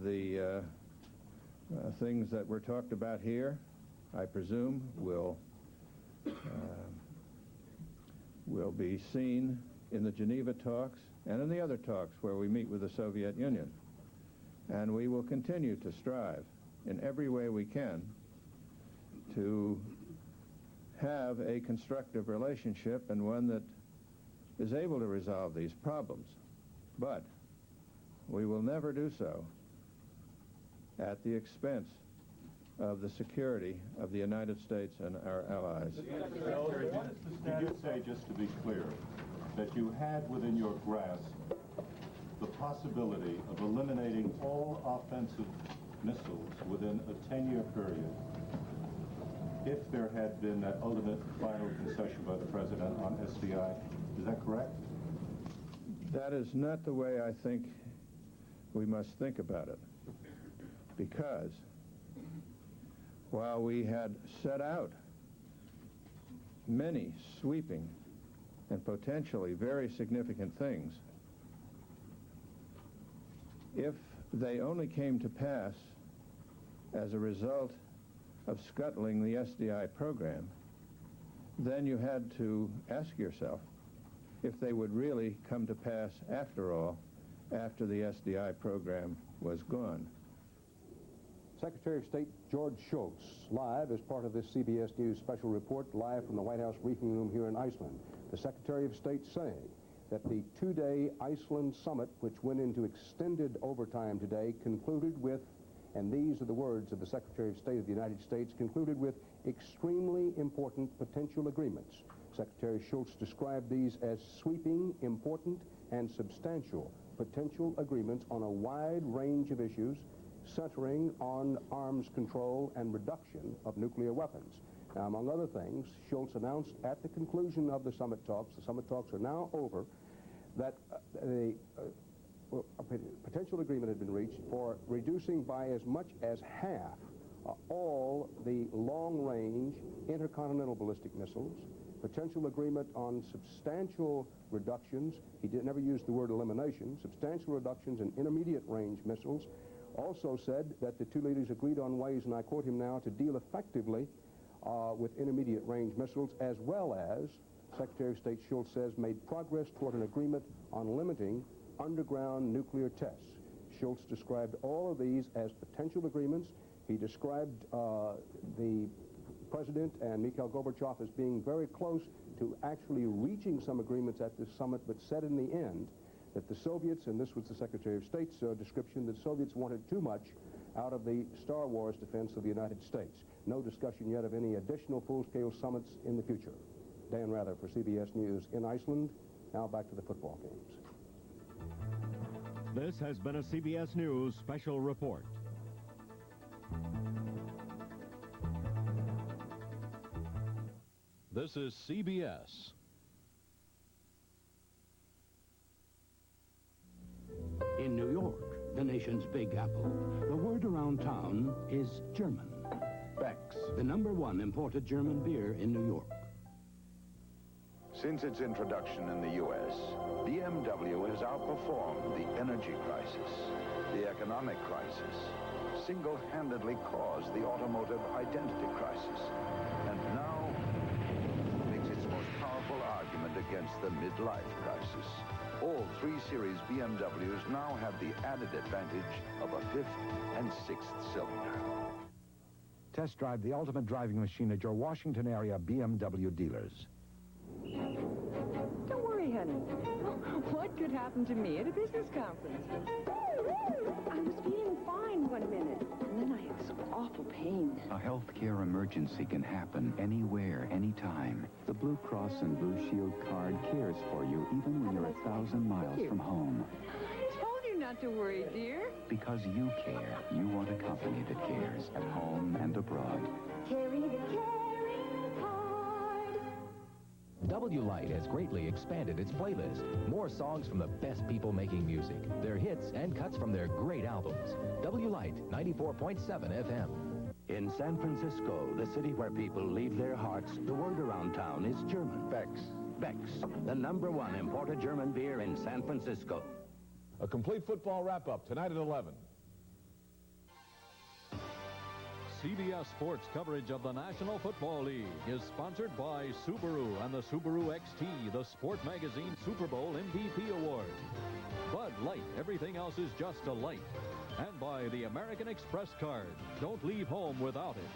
the things that were talked about here, I presume, will be seen in the Geneva talks and in the other talks where we meet with the Soviet Union. And we will continue to strive in every way we can to have a constructive relationship, and one that is able to resolve these problems. But we will never do so at the expense of the security of the United States and our allies. Did you say, just to be clear, that you had within your grasp the possibility of eliminating all offensive missiles within a 10-year period if there had been that ultimate final concession by the President on SDI? Is that correct? That is not the way I think we must think about it. Because while we had set out many sweeping and potentially very significant things, if they only came to pass as a result of scuttling the SDI program, then you had to ask yourself if they would really come to pass after all, after the SDI program was gone. Secretary of State George Shultz, live as part of this CBS News special report, live from the White House briefing room here in Iceland. The Secretary of State saying that the two-day Iceland summit, which went into extended overtime today, concluded with, and these are the words of the Secretary of State of the United States, concluded with extremely important potential agreements. Secretary Shultz described these as sweeping, important, and substantial potential agreements on a wide range of issues centering on arms control and reduction of nuclear weapons. Now, among other things, Shultz announced at the conclusion of the summit talks are now over, that a potential agreement had been reached for reducing by as much as half all the long-range intercontinental ballistic missiles, potential agreement on substantial reductions, he never used the word elimination, substantial reductions in intermediate-range missiles, also said that the two leaders agreed on ways, and I quote him now, to deal effectively with intermediate-range missiles, as well as, Secretary of State Shultz says, made progress toward an agreement on limiting underground nuclear tests. Shultz described all of these as potential agreements. He described the President and Mikhail Gorbachev as being very close to actually reaching some agreements at this summit, but said in the end that the Soviets, and this was the Secretary of State's description, that Soviets wanted too much out of the Star Wars defense of the United States. No discussion yet of any additional full-scale summits in the future. Dan Rather for CBS News in Iceland. Now back to the football games. This has been a CBS News special report. This is CBS. In New York, the nation's Big Apple, the word around town is German. Beck's, the #1 imported German beer in New York. Since its introduction in the U.S., BMW has outperformed the energy crisis, the economic crisis, single-handedly caused the automotive identity crisis, and now makes its most powerful argument against the midlife crisis. All 3 Series BMWs now have the added advantage of a 5th and 6th cylinder. Test drive the ultimate driving machine at your Washington area BMW dealers. Don't worry, honey. What could happen to me at a business conference? I was feeling fine one minute, and then I had some awful pain. A healthcare emergency can happen anywhere, anytime. The Blue Cross and Blue Shield card cares for you even when you're 1,000 miles from home. I told you not to worry, dear. Because you care. You want a company that cares at home and abroad. Carry the caring card. W-Light has greatly expanded its playlist. More songs from the best people making music, their hits and cuts from their great albums. W-Light, 94.7 FM. In San Francisco, the city where people leave their hearts, the word around town is German. Beck's. Beck's, the #1 imported German beer in San Francisco. A complete football wrap-up tonight at 11. CBS Sports coverage of the National Football League is sponsored by Subaru and the Subaru XT, the Sport Magazine Super Bowl MVP Award. Bud Light, everything else is just a light. And by the American Express card. Don't leave home without it.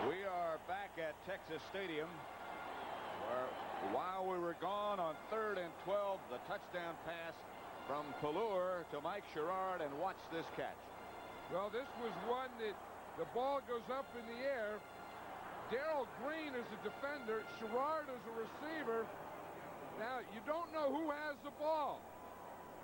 We are back at Texas Stadium, where while we were gone on 3rd and 12, the touchdown pass from Pallure to Mike Sherrard, and watch this catch. Well, this was one that the ball goes up in the air. Darrell Green is a defender. Sherrard is a receiver. Now, you don't know who has the ball,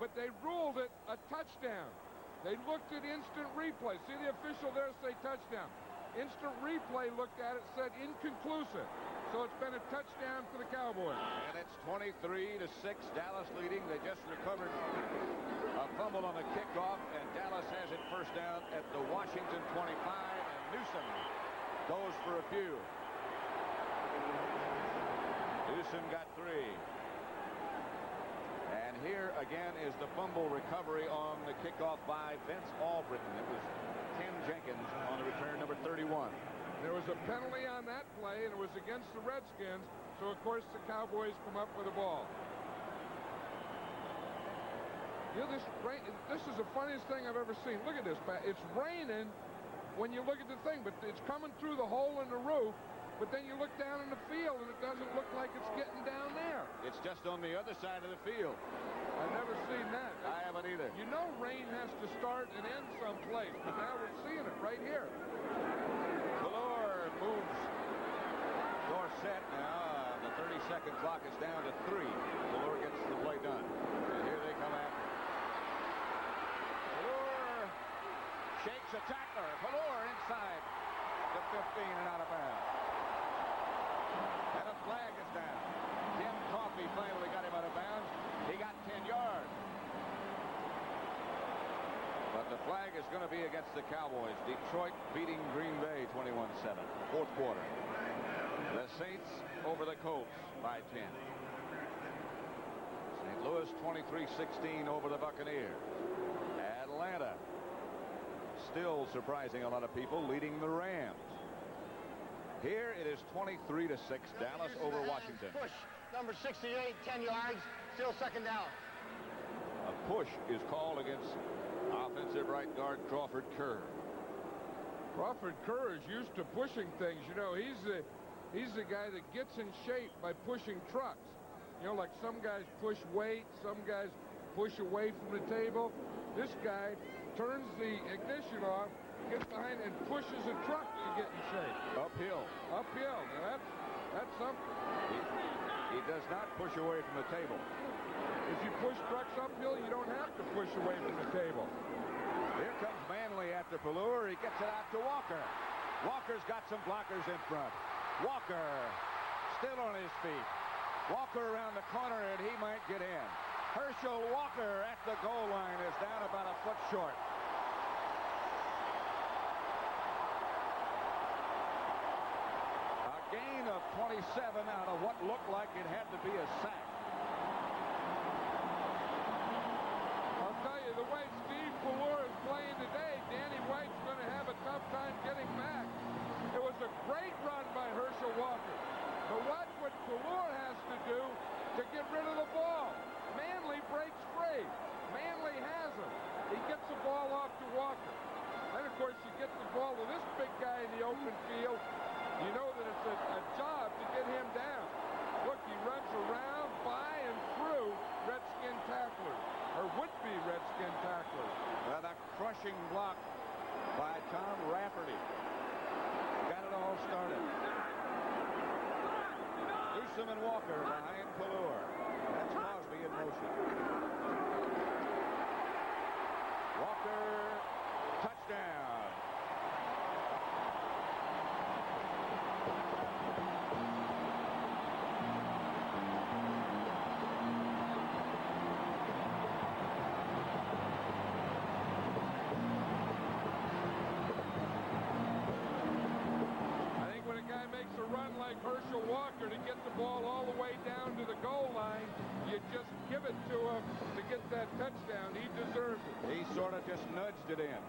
but they ruled it a touchdown. They looked at instant replay. See the official there say touchdown. Instant replay looked at it, said inconclusive. So it's been a touchdown for the Cowboys. And it's 23-6, Dallas leading. They just recovered a fumble on the kickoff, and Dallas has it first down at the Washington 25, and Newsom goes for a few. Newsom got 3. And here again is the fumble recovery on the kickoff by Vince Albritton. It was Tim Jenkins on the return, number 31. There was a penalty on that play, and it was against the Redskins, so of course the Cowboys come up with the ball. You know, this is the funniest thing I've ever seen. Look at this, Pat. It's raining when you look at the thing, but it's coming through the hole in the roof. But then you look down in the field, and it doesn't look like it's getting down there. It's just on the other side of the field. I've never seen that. I haven't either. You know rain has to start and end someplace, but now we're seeing it right here. Valor moves Dorsett now. The 30-second clock is down to 3. Valor gets the play done. And here they come after. Valor shakes a tackler. Valor inside the 15 and out of bounds. And a flag is down. Tim Coffey finally got him out of bounds. He got 10 yards. But the flag is going to be against the Cowboys. Detroit beating Green Bay 21-7. Fourth quarter. The Saints over the Colts by 10. St. Louis 23-16 over the Buccaneers. Atlanta still surprising a lot of people, leading the Rams. Here it is 23-6, Dallas over Washington. Push, number 68, 10 yards, still second down. A push is called against offensive right guard Crawford Kerr. Crawford Kerr is used to pushing things. You know, he's the guy that gets in shape by pushing trucks. You know, like some guys push weight, some guys push away from the table. This guy turns the ignition off, gets behind and pushes a truck to get in shape. Uphill. Uphill. Now that's something. He does not push away from the table. If you push trucks uphill, you don't have to push away from the table. Here comes Manley after Pallure. He gets it out to Walker. Walker's got some blockers in front. Walker still on his feet. Walker around the corner, and he might get in. Herschel Walker at the goal line is down about a foot short. A gain of 27 out of what looked like it had to be a sack. I'll tell you, the way Steve Pallure is playing today, Danny White's going to have a tough time getting back. It was a great run by Herschel Walker. But watch what Pallure has to do to get rid of the ball. Manley breaks free. Manley has him. He gets the ball off to Walker. Then, of course, you get the ball to this big guy in the open field. You know that it's a job to get him down. Look, he runs around, by, and through Redskin tacklers, or would-be Redskin tacklers. And a crushing block by Tom Rafferty. Got it all started. Newsom and Walker behind Pallure. That's Crosby in motion. Walker, touchdown. I think when a guy makes a run like Herschel Walker to get the ball all the way down to the goal line, you just give it to him to get that touchdown. He deserves it. He sort of just nudged it in.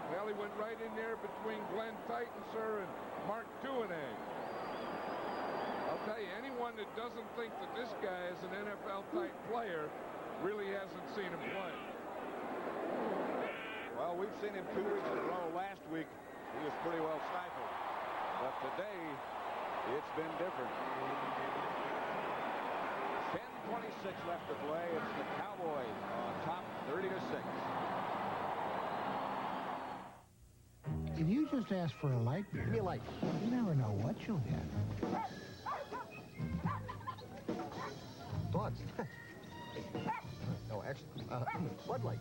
Well, he went right in there between Glenn Titensur and Mark Tuanay. I'll tell you, anyone that doesn't think that this guy is an NFL-type player really hasn't seen him play. Well, we've seen him 2 weeks in a row. Last week, he was pretty well stifled. But today, it's been different. 10:26 left to play. It's the Cowboys on top, 30-6. If you just ask for a light beer, you never know what you'll get. Bloods. No, actually, Bud Light.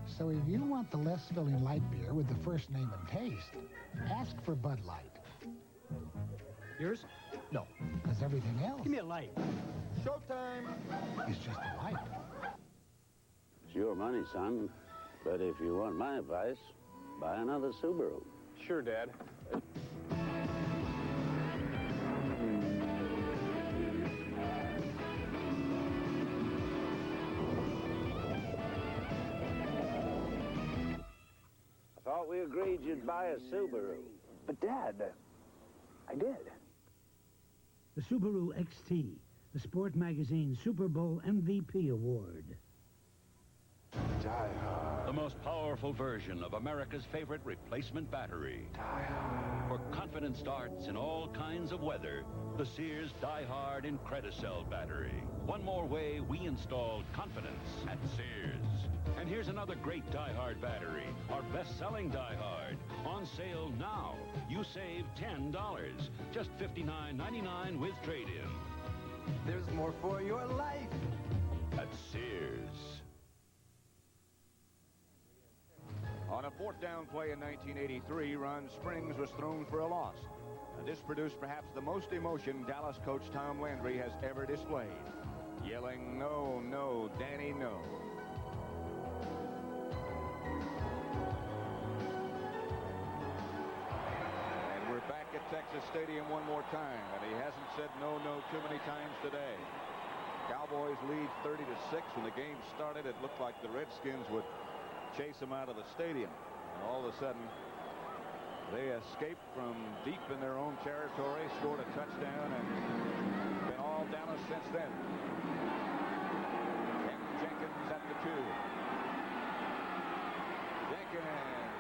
So if you want the less filling light beer with the first name and taste, ask for Bud Light. Yours? No. Because everything else Give me a light. Showtime is just a light. It's your money, son. But if you want my advice, buy another Subaru. Sure, Dad. I thought we agreed you'd buy a Subaru. But, Dad, I did. the Subaru XT, the Sport Magazine Super Bowl MVP award. The most powerful version of America's favorite replacement battery. For confident starts in all kinds of weather, the Sears Die Hard Incredicell battery. One more way we install confidence at Sears. And here's another great Die Hard battery, our best-selling Die Hard. On sale now. You save $10, just $59.99 with trade-in. There's more for your life at Sears. On a fourth down play in 1983, Ron Springs was thrown for a loss. And this produced perhaps the most emotion Dallas coach Tom Landry has ever displayed. Yelling, "No, no, Danny, no." And we're back at Texas Stadium one more time, and he hasn't said no, no too many times today. Cowboys lead 30-6. When the game started, it looked like the Redskins would chase them out of the stadium. And all of a sudden, they escaped from deep in their own territory, scored a touchdown, and been all Dallas since then. And Jenkins at the 2. Jenkins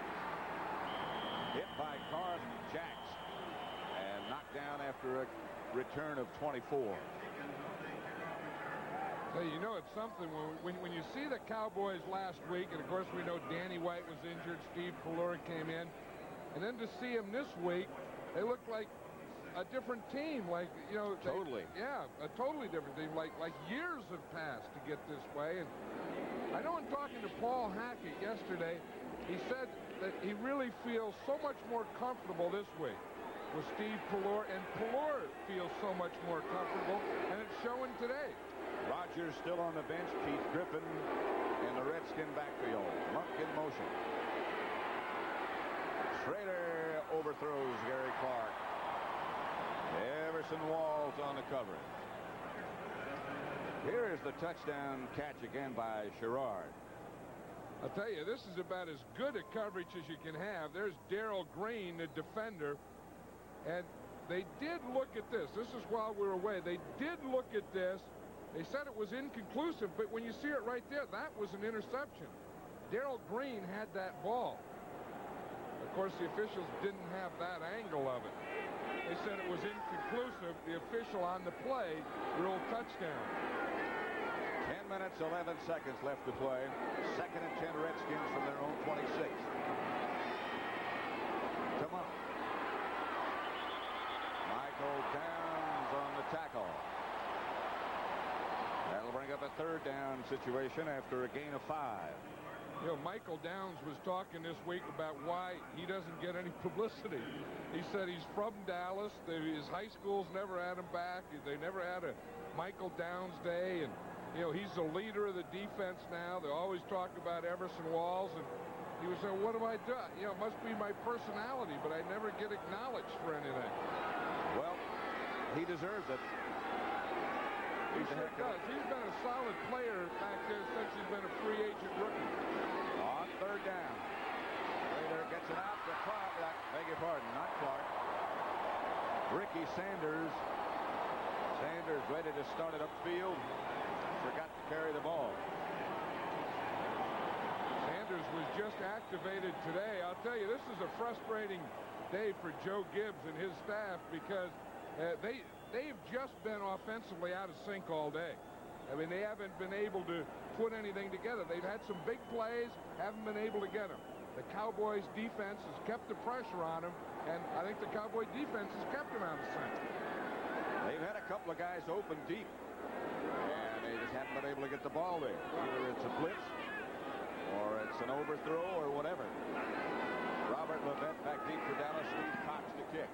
hit by Carson Jacks and knocked down after a return of 24. Hey, you know, it's something when you see the Cowboys last week, and of course we know Danny White was injured, Steve Pellurik came in, and then to see him this week, they look like a different team. Like, you know, totally. Yeah, a totally different team. Like years have passed to get this way. And I know in talking to Paul Hackett yesterday, he said that he really feels so much more comfortable this week with Steve Pellurik, and Pellurik feels so much more comfortable, and it's showing today. Rogers still on the bench. Keith Griffin in the Redskin backfield. Monk in motion. Schrader overthrows Gary Clark. Everson Walls on the coverage. Here is the touchdown catch again by Sherrard. I'll tell you, this is about as good a coverage as you can have. There's Darrell Green, the defender, and they did look at this. This is while we were away. They did look at this. They said it was inconclusive, but when you see it right there, that was an interception. Darrell Green had that ball. Of course, the officials didn't have that angle of it. They said it was inconclusive. The official on the play ruled touchdown. 10 minutes, 11 seconds left to play. 2nd and 10 Redskins from their own 26. Come on. Michael Downs on the tackle. That'll bring up a 3rd down situation after a gain of 5. You know, Michael Downs was talking this week about why he doesn't get any publicity. He said he's from Dallas. His high schools never had him back. They never had a Michael Downs Day. And, you know, he's the leader of the defense now. They always talk about Everson Walls. And he was saying, what have I done? You know, it must be my personality, but I never get acknowledged for anything. Well, he deserves it. He sure does. He's been a solid player back there since he's been a free agent rookie. On 3rd down. Rader gets it out to Clark. Beg your pardon, not Clark. Ricky Sanders. Sanders ready to start it upfield. Forgot to carry the ball. Sanders was just activated today. I'll tell you, this is a frustrating day for Joe Gibbs and his staff because they've just been offensively out of sync all day. I mean, they haven't been able to put anything together. They've had some big plays, haven't been able to get them. The Cowboys defense has kept the pressure on them, and I think the Cowboy defense has kept them out of sync. They've had a couple of guys open deep, and they just haven't been able to get the ball there. Either it's a blitz, or it's an overthrow, or whatever. Robert Levette back deep for Dallas. Steve Cox to kick.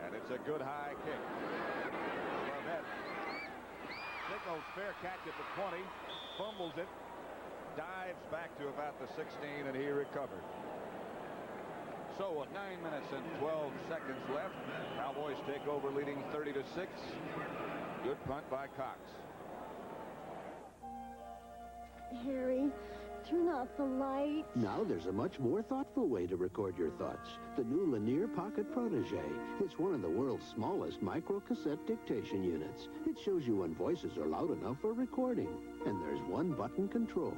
And it's a good high kick. Levette signals fair catch at the 20, fumbles it, dives back to about the 16, and he recovered. So with 9 minutes and 12 seconds left, Cowboys take over leading 30-6. Good punt by Cox. Harry, turn off the lights. Now there's a much more thoughtful way to record your thoughts. The new Lanier Pocket Protege. It's one of the world's smallest micro-cassette dictation units. It shows you when voices are loud enough for recording. And there's one button control.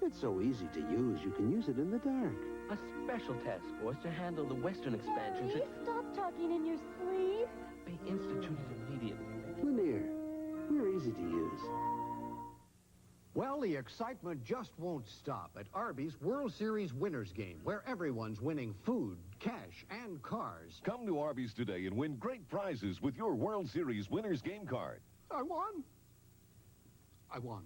It's so easy to use, you can use it in the dark. A special task force to handle the Western expansion Daddy, stop talking in your sleep. be instituted immediately. Lanier. We're easy to use. Well, the excitement just won't stop at Arby's World Series Winners Game, where everyone's winning food, cash, and cars. Come to Arby's today and win great prizes with your World Series Winners Game card. I won. I won.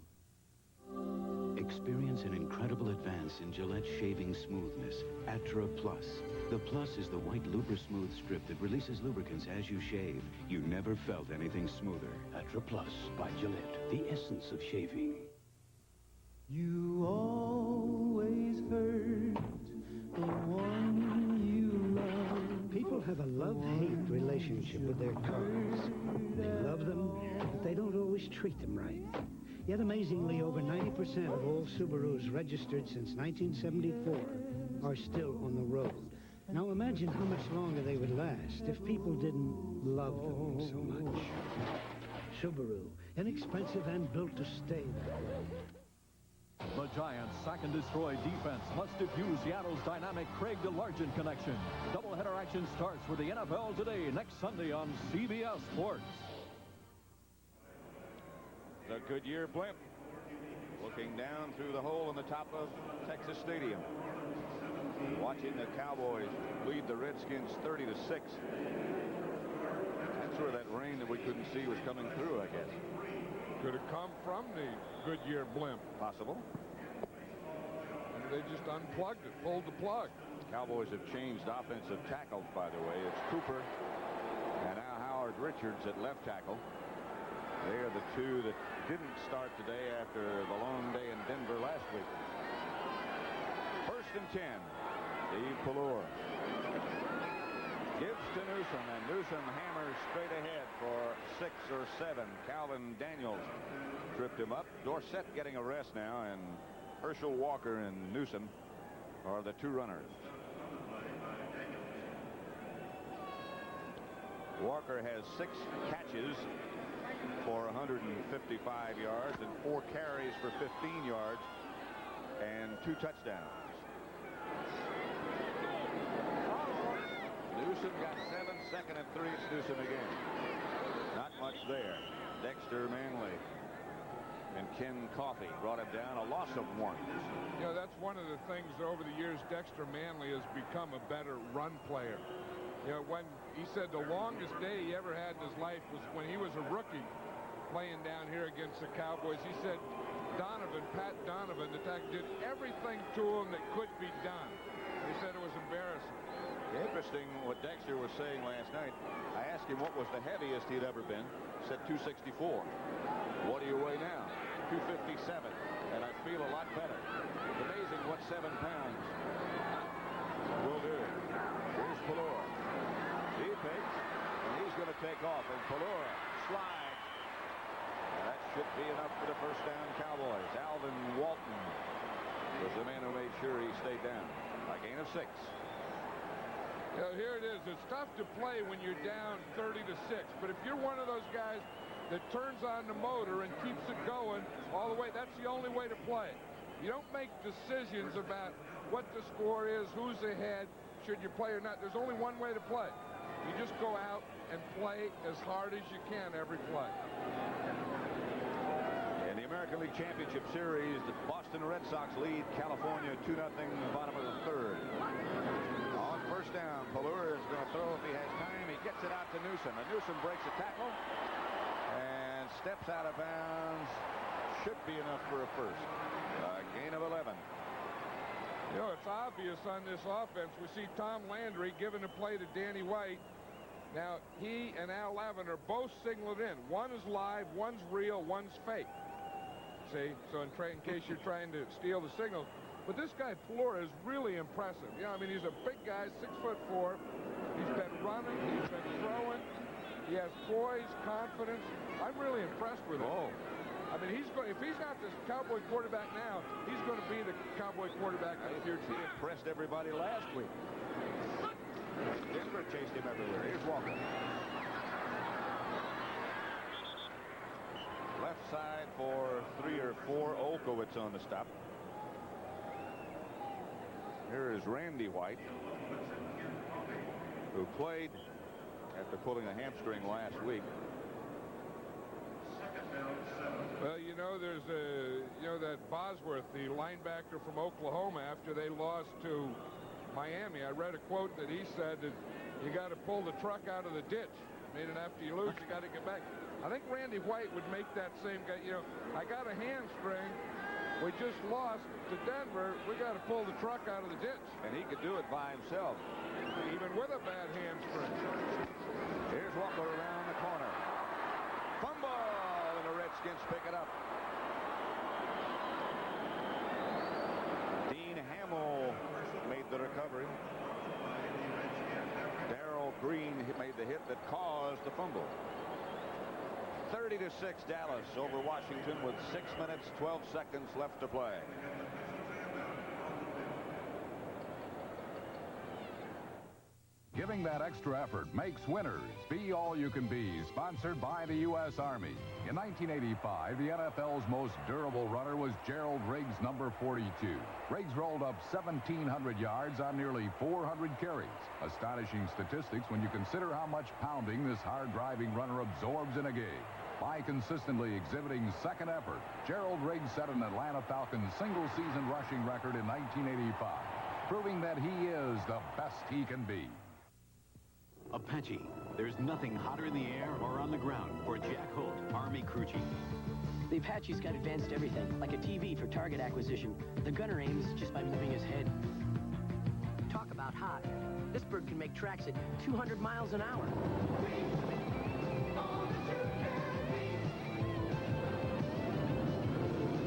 Experience an incredible advance in Gillette shaving smoothness. Atra Plus. The Plus is the white Lubra-Smooth strip that releases lubricants as you shave. You never felt anything smoother. Atra Plus by Gillette. The essence of shaving. You always hurt the one you love. People have a love-hate relationship with their cars. They love them, but they don't always treat them right. Yet amazingly, over 90% of all Subarus registered since 1974 are still on the road. Now imagine how much longer they would last if people didn't love them so much. Subaru, inexpensive and built to stay that way. The Giants' sack and destroy defense must diffuse Seattle's dynamic Craig DeLargent connection. Doubleheader action starts with the NFL today, next Sunday on CBS Sports. The Goodyear blimp looking down through the hole in the top of Texas Stadium. Watching the Cowboys lead the Redskins 30-6. That's where that rain that we couldn't see was coming through, I guess. Could have come from the Goodyear blimp. Possible. And they just unplugged it, pulled the plug. Cowboys have changed offensive tackles, by the way. It's Cooper and now Howard Richards at left tackle. They are the two that didn't start today after the long day in Denver last week. 1st and 10. Steve Pallure gives to Newsom, and Newsom hammers straight ahead for 6 or 7. Calvin Daniels tripped him up. Dorsett getting a rest now, and Herschel Walker and Newsom are the two runners. Walker has 6 catches for 155 yards and 4 carries for 15 yards and 2 touchdowns. Newsom got 7, 2nd and 3. It's Newsom again. Not much there. Dexter Manley and Ken Coffey brought him down. A loss of 1. You know, that's one of the things over the years. Dexter Manley has become a better run player. You know, when he said the longest day he ever had in his life was when he was a rookie playing down here against the Cowboys. He said Pat Donovan, the tackle, did everything to him that could be done. He said it was embarrassing. Interesting what Dexter was saying last night. I asked him what was the heaviest he'd ever been. He said 264. What do you weigh now? 257. And I feel a lot better. It's amazing what 7 pounds will do. Here's Pallure. He fakes, and he's going to take off. And Pallure slides. And that should be enough for the 1st down Cowboys. Alvin Walton was the man who made sure he stayed down. A gain of 6. You know, here it is. It's tough to play when you're down 30-6. But if you're one of those guys that turns on the motor and keeps it going all the way, that's the only way to play. You don't make decisions about what the score is, who's ahead, should you play or not. There's only one way to play. You just go out and play as hard as you can every play. In the American League Championship Series, the Boston Red Sox lead California 2-0, bottom of the 3rd. On 1st down, Pallure is going to throw if he has time. He gets it out to Newsom. And Newsom breaks a tackle and steps out of bounds. Should be enough for a 1st. A gain of 11. You know, it's obvious on this offense. We see Tom Landry giving the play to Danny White. Now, he and Al Levin are both signaled in. One is live, one's real, one's fake. See? So in case you're trying to steal the signal. But this guy, Pallure, is really impressive. Yeah, I mean, he's a big guy, 6'4". He's been running, he's been throwing. He has poise, confidence. I'm really impressed with him. Oh, I mean, if he's not the Cowboy quarterback now, he's going to be the Cowboy quarterback in the future. He impressed everybody last week. Denver chased him everywhere. Here's Walker. Left side for 3 or 4. Olkowitz on the stop. Here is Randy White, who played after pulling a hamstring last week. Well, you know, there's that Bosworth, the linebacker from Oklahoma, after they lost to Miami. I read a quote that he said that you got to pull the truck out of the ditch. I mean, and after you lose, you got to get back. I think Randy White would make that same guy. You know, I got a hamstring. We just lost to Denver. We got to pull the truck out of the ditch. And he could do it by himself, even with a bad hamstring. Here's Walker around the corner. Fumble, and the Redskins pick it up. Dean Hamill made the recovery. Darrell Green made the hit that caused the fumble. 30-6 Dallas over Washington with 6 minutes, 12 seconds left to play. Giving that extra effort makes winners. Be All You Can Be, sponsored by the U.S. Army. In 1985, the NFL's most durable runner was Gerald Riggs, number 42. Riggs rolled up 1,700 yards on nearly 400 carries. Astonishing statistics when you consider how much pounding this hard-driving runner absorbs in a game. By consistently exhibiting second effort, Gerald Riggs set an Atlanta Falcons single-season rushing record in 1985, proving that he is the best he can be. Apache. There's nothing hotter in the air or on the ground for Jack Holt, Army crew chief. The Apache's got advanced everything, like a TV for target acquisition. The gunner aims just by moving his head. Talk about hot. This bird can make tracks at 200 miles an hour.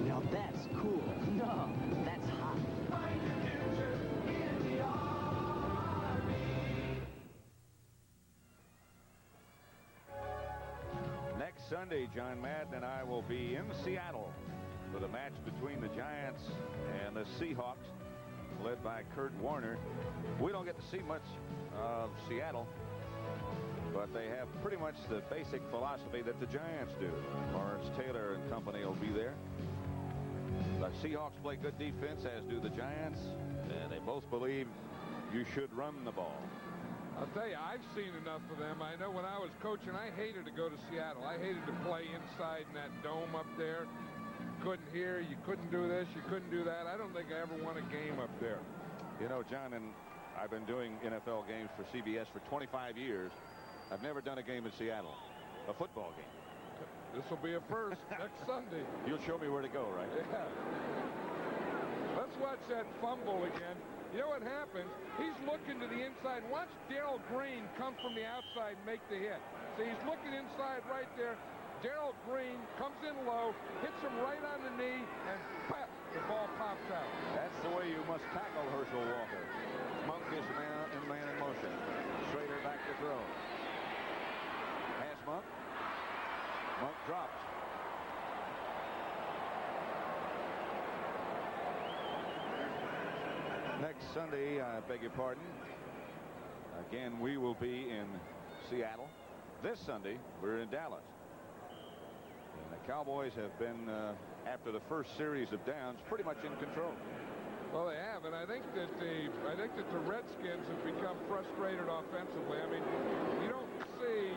Now that's cool. No, that's hot. Next Sunday, John Madden and I will be in Seattle for the match between the Giants and the Seahawks, led by Kurt Warner. We don't get to see much of Seattle, but they have pretty much the basic philosophy that the Giants do. Lawrence Taylor and company will be there. The Seahawks play good defense, as do the Giants, and they both believe you should run the ball. I'll tell you, I've seen enough of them. I know when I was coaching, I hated to go to Seattle. I hated to play inside in that dome up there. You couldn't hear, you couldn't do this, you couldn't do that. I don't think I ever won a game up there. You know, John, and I've been doing NFL games for CBS for 25 years. I've never done a game in Seattle, a football game. This will be a first next Sunday. You'll show me where to go, right? Yeah. Let's watch that fumble again. You know what happens? He's looking to the inside. Watch Darrell Green come from the outside and make the hit. See, he's looking inside right there. Darrell Green comes in low, hits him right on the knee, and pop, the ball pops out. That's the way you must tackle Herschel Walker. Monk is man in motion. Schrader back to throw. Pass Monk. Monk drops. Next Sunday, I beg your pardon, again, we will be in Seattle. This Sunday, we're in Dallas. And the Cowboys have been, after the first series of downs, pretty much in control. Well, they have, and I think that the Redskins have become frustrated offensively. I mean, you don't see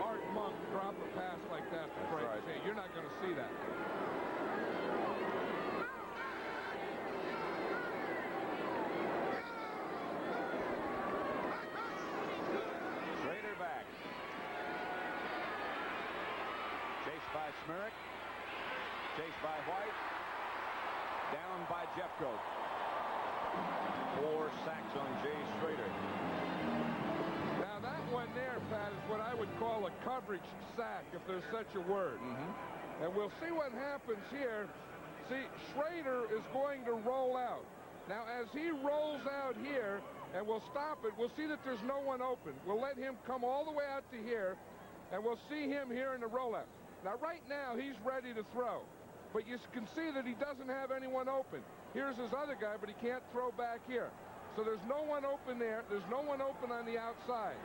Art Monk drop a pass like that to Frank. Right. You're not going to see that. By Smirek, chased by White, down by Jeffcoat. 4 sacks on Jay Schrader. Now that one there, Pat, is what I would call a coverage sack, if there's such a word. And we'll see what happens here. See, Schrader is going to roll out. Now, as he rolls out here, and we'll stop it, we'll see that there's no one open. We'll let him come all the way out to here, and we'll see him here in the rollout. Now, right now, he's ready to throw. But you can see that he doesn't have anyone open. Here's his other guy, but he can't throw back here. So there's no one open there. There's no one open on the outside.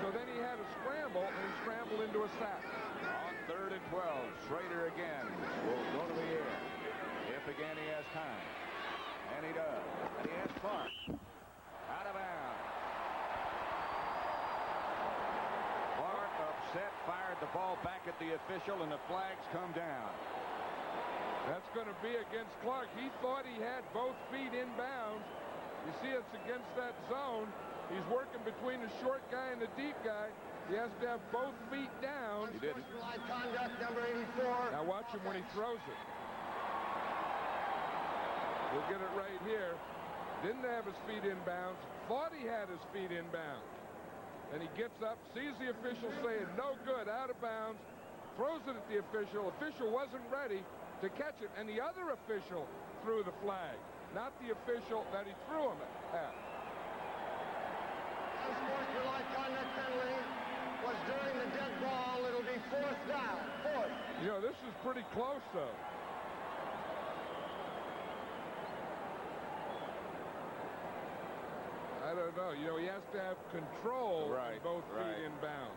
So then he had to scramble, and he scrambled into a sack. On 3rd and 12, Schrader again will go to the air. If again he has time. And he does. And he has Clark. Out of bounds. Clark, upset, fired the ball back at the official, and the flags come down. That's going to be against Clark. He thought he had both feet in bounds. You see, it's against that zone. He's working between the short guy and the deep guy. He has to have both feet down. He didn't. Conduct number 84. Now watch him when he throws it. We'll get it right here. Didn't have his feet in bounds. Thought he had his feet in bounds. And he gets up, sees the official saying no good, out of bounds, throws it at the official. Official wasn't ready to catch it, and the other official threw the flag, not the official that he threw him at. Unsportsmanlike conduct penalty was during the dead ball. It'll be 4th down. 4th. You know, this is pretty close, though. I don't know. You know, he has to have control Right, in both right. feet in bounds.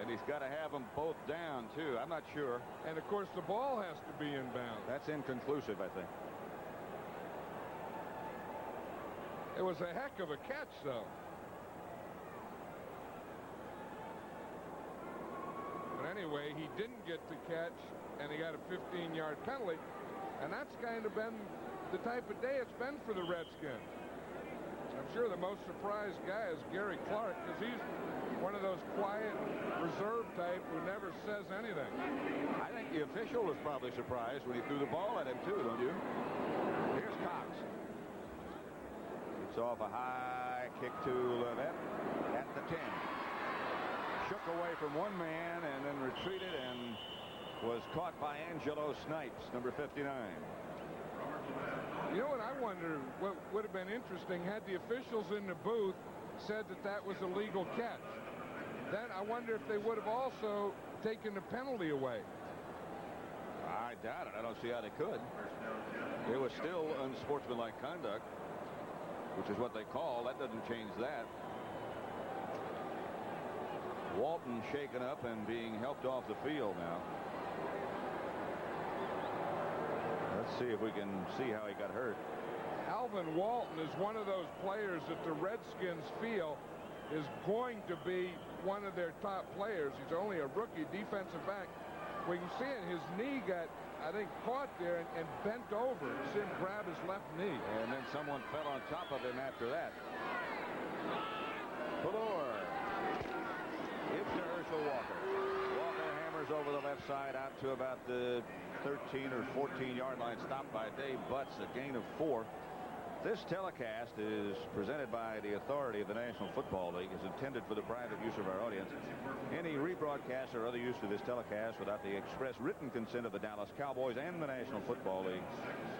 And he's got to have them both down, too. I'm not sure. And, of course, the ball has to be in bounds. That's inconclusive, I think. It was a heck of a catch, though. But anyway, he didn't get the catch, and he got a 15-yard penalty. And that's kind of been the type of day it's been for the Redskins. I'm sure the most surprised guy is Gary Clark, because he's one of those quiet, reserve type who never says anything. I think the official was probably surprised when he threw the ball at him, too, don't you? Here's Cox. It's off a high kick to Levette at the 10. Shook away from one man and then retreated and was caught by Angelo Snipes, number 59. You know what I wonder, what would have been interesting had the officials in the booth said that that was a legal catch. Then I wonder if they would have also taken the penalty away. I doubt it. I don't see how they could. It was still unsportsmanlike conduct, which is what they call. That doesn't change that. Walton shaken up and being helped off the field now. Let's see if we can see how he got hurt. Alvin Walton is one of those players that the Redskins feel is going to be one of their top players. He's only a rookie defensive back. We can see it, his knee got, I think, caught there and bent over. See him grab his left knee. And then someone fell on top of him after that. Valor. It's to Herschel Walker. Walker hammers over the left side out to about the 13 or 14-yard line, stopped by Dave Butts, a gain of 4. This telecast is presented by the authority of the National Football League, is intended for the private use of our audience. Any rebroadcast or other use of this telecast without the express written consent of the Dallas Cowboys and the National Football League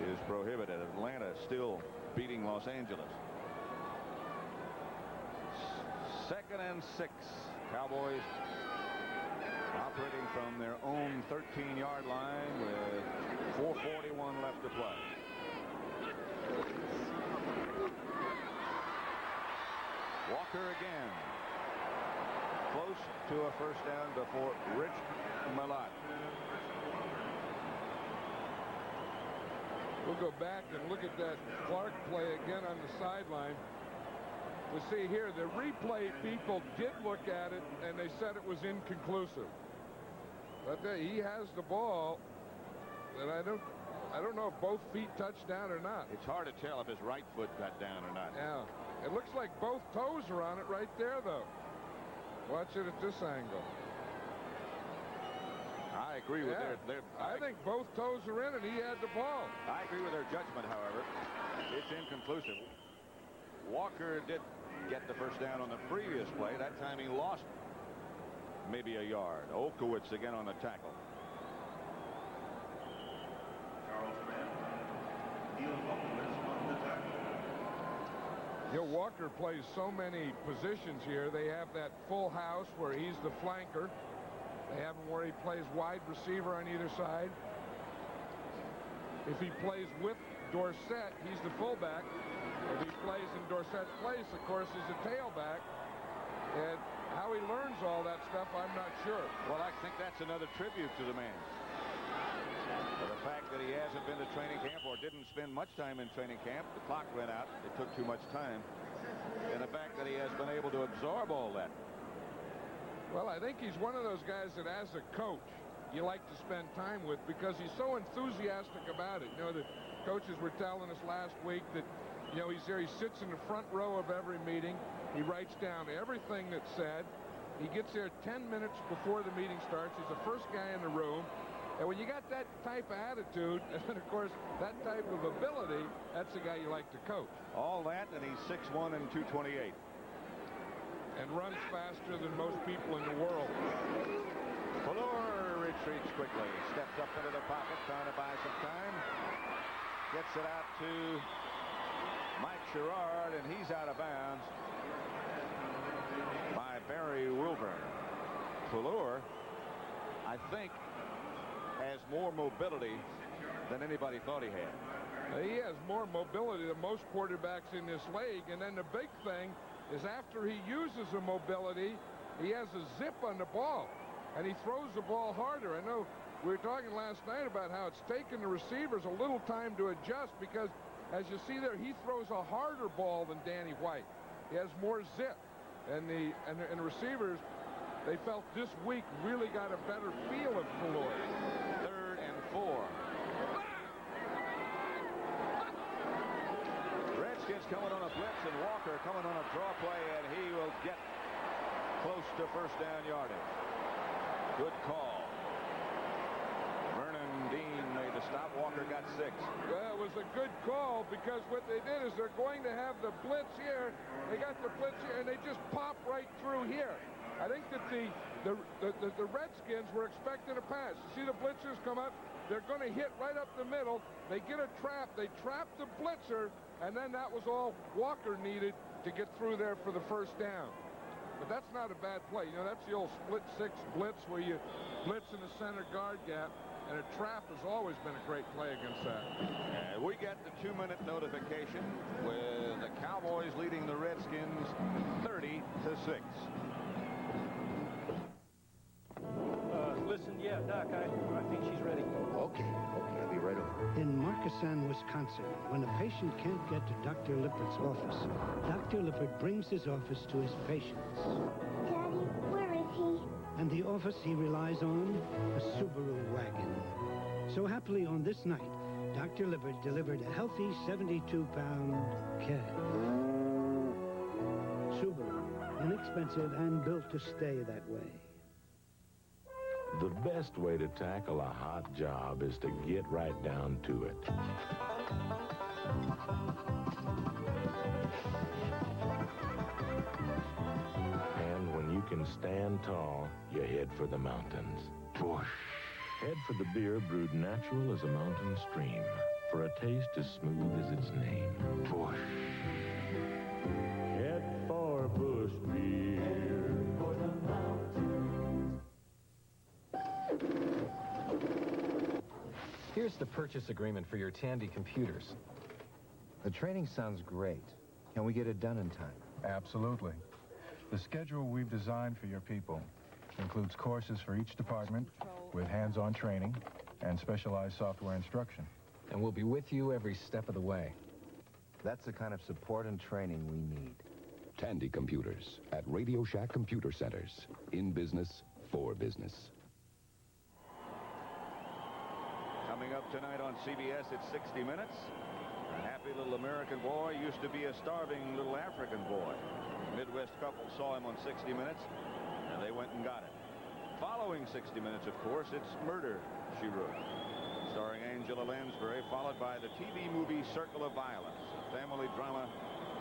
is prohibited. Atlanta still beating Los Angeles. 2nd and 6. Cowboys operating from their own 13-yard line with 4:41 left to play. Walker again. Close to a first down before Rich Malott. We'll go back and look at that Clark play again on the sideline. We see here the replay people did look at it and they said it was inconclusive. But he has the ball, and I don't know if both feet touched down or not. It's hard to tell if his right foot got down or not. Yeah. It looks like both toes are on it right there, though. Watch it at this angle. I agree with I think both toes are in, and he had the ball. I agree with their judgment, however. It's inconclusive. Walker did get the first down on the previous play. That time he lost maybe a yard. Olkowitz again on the tackle. You know, Walker plays so many positions here. They have that full house where he's the flanker. They have him where he plays wide receiver on either side. If he plays with Dorsett, he's the fullback. If he plays in Dorsett's place, of course, he's a tailback. And how he learns all that stuff, I'm not sure. Well, I think that's another tribute to the man. For the fact that he hasn't been to training camp or didn't spend much time in training camp, the clock ran out, it took too much time, and the fact that he has been able to absorb all that. Well, I think he's one of those guys that as a coach you like to spend time with because he's so enthusiastic about it. You know, the coaches were telling us last week that, you know, he's there, he sits in the front row of every meeting, he writes down everything that's said, he gets there 10 minutes before the meeting starts, he's the first guy in the room, and when you got that type of attitude, and of course that type of ability, that's the guy you like to coach. All that, and he's 6'1" and 228. And runs faster than most people in the world. Fuller retreats quickly, steps up into the pocket, trying to buy some time. Gets it out to Mike Sherrard, and he's out of bounds by Barry Wilburn. Fuller, I think, has more mobility than anybody thought he had. He has more mobility than most quarterbacks in this league, and then the big thing is after he uses the mobility, he has a zip on the ball, and he throws the ball harder. I know we were talking last night about how it's taken the receivers a little time to adjust because, as you see there, he throws a harder ball than Danny White. He has more zip, and the receivers, they felt this week really got a better feel of Fuller. 3rd and 4. Redskins coming on a blitz, and Walker coming on a draw play, and he will get close to first down yardage. Good call. Vernon Dean made the stop. Walker got 6. Well, it was a good call because what they did is they're going to have the blitz here. They got the blitz here, and they just pop right through here. I think that the Redskins were expecting a pass. You see the blitzers come up. They're going to hit right up the middle. They get a trap. They trap the blitzer, and then that was all Walker needed to get through there for the first down. But that's not a bad play. You know, that's the old split 6 blitz where you blitz in the center guard gap, and a trap has always been a great play against that. We get the 2-minute notification with the Cowboys leading the Redskins 30-6. Listen, yeah, Doc, I think she's ready. Okay, I'll be right over. In Markesan, Wisconsin, when a patient can't get to Dr. Lippert's office, Dr. Lippert brings his office to his patients. Daddy, where is he? And the office he relies on, a Subaru wagon. So happily on this night, Dr. Lippert delivered a healthy 72-pound cat. Subaru, inexpensive and built to stay that way. The best way to tackle a hot job is to get right down to it. And when you can stand tall, you head for the mountains. Whoosh. Head for the beer brewed natural as a mountain stream, for a taste as smooth as its name. Whoosh. Head for Bush Beer. For the mountains. Here's the purchase agreement for your Tandy computers. The training sounds great. Can we get it done in time? Absolutely. The schedule we've designed for your people includes courses for each department with hands-on training and specialized software instruction. And we'll be with you every step of the way. That's the kind of support and training we need. Tandy Computers at Radio Shack Computer Centers. In business, for business. Coming up tonight on CBS, it's 60 Minutes. A happy little American boy used to be a starving little African boy. A Midwest couple saw him on 60 Minutes, and they went and got it. Following 60 Minutes, of course, it's Murder, She Wrote, starring Angela Lansbury, followed by the TV movie Circle of Violence, a family drama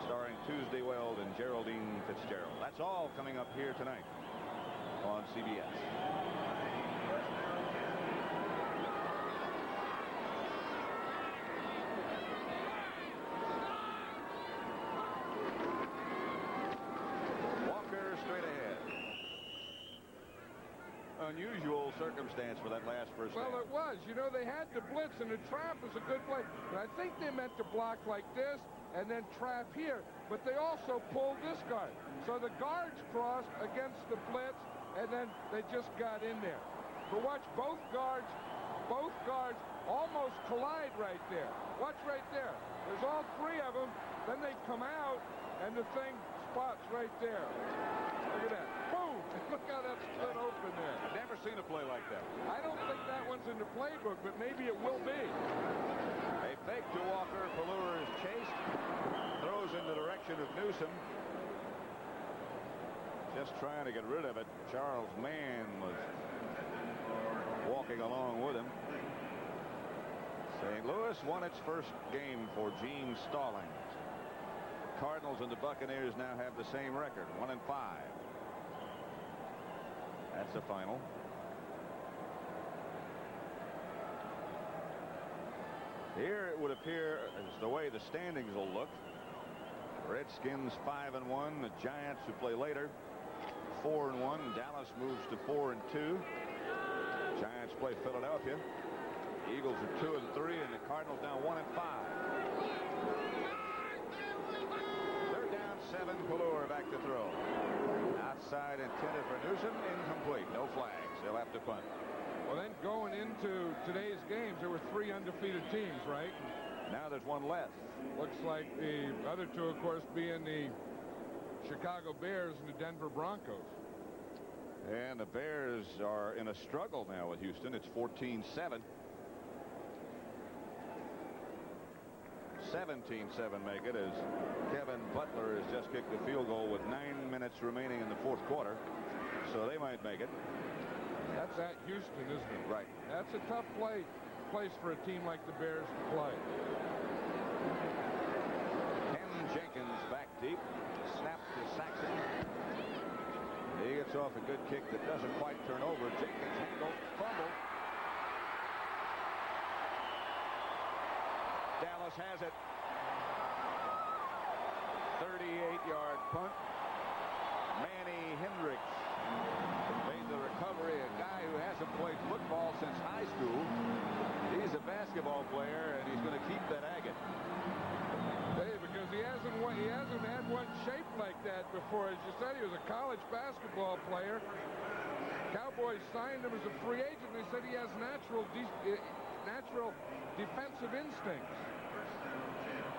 starring Tuesday Weld and Geraldine Fitzgerald. That's all coming up here tonight on CBS. unusual circumstance for that last first Well, down. it was. You know, they had to blitz, and the trap was a good play. And I think they meant to block like this and then trap here. But they also pulled this guard. So the guards crossed against the blitz, and then they just got in there. But watch, both guards almost collide right there. Watch right there. There's all three of them. Then they come out, and the thing spots right there. Look at that. Boom! Look how that split open there. Never seen a play like that. I don't think that one's in the playbook, but maybe it will be. A fake to Walker. Pelluer is chased. Throws in the direction of Newsom. Just trying to get rid of it. Charles Mann was walking along with him. St. Louis won its first game for Gene Stallings. Cardinals and the Buccaneers now have the same record, 1-5. That's the final. Here it would appear as the way the standings will look. Redskins 5-1. The Giants, who play later, 4-1. Dallas moves to 4-2. Giants play Philadelphia. Eagles are 2-3, and the Cardinals now 1-5. They're down 7. Pelluer back to throw. Outside intended for Newsom. Incomplete. No flags. They'll have to punt. Well, then going into today's games, there were 3 undefeated teams, right? Now there's one less. Looks like the other two, of course, being the Chicago Bears and the Denver Broncos. And the Bears are in a struggle now with Houston. It's 14-7. 17-7 make it as Kevin Butler has just kicked the field goal with 9 minutes remaining in the fourth quarter. So they might make it. That's at Houston, isn't it? Right. That's a tough place for a team like the Bears to play. Ken Jenkins back deep. Snap to Saxon. He gets off a good kick that doesn't quite turn over. Jenkins handles, fumble. Dallas has it. 38-yard punt. Manny Hendricks made the recovery. A guy who hasn't played football since high school. He's a basketball player, and he's going to keep that agate. Hey, because he hasn't had one shaped like that before. As you said, he was a college basketball player. Cowboys signed him as a free agent. They said he has natural defensive instincts.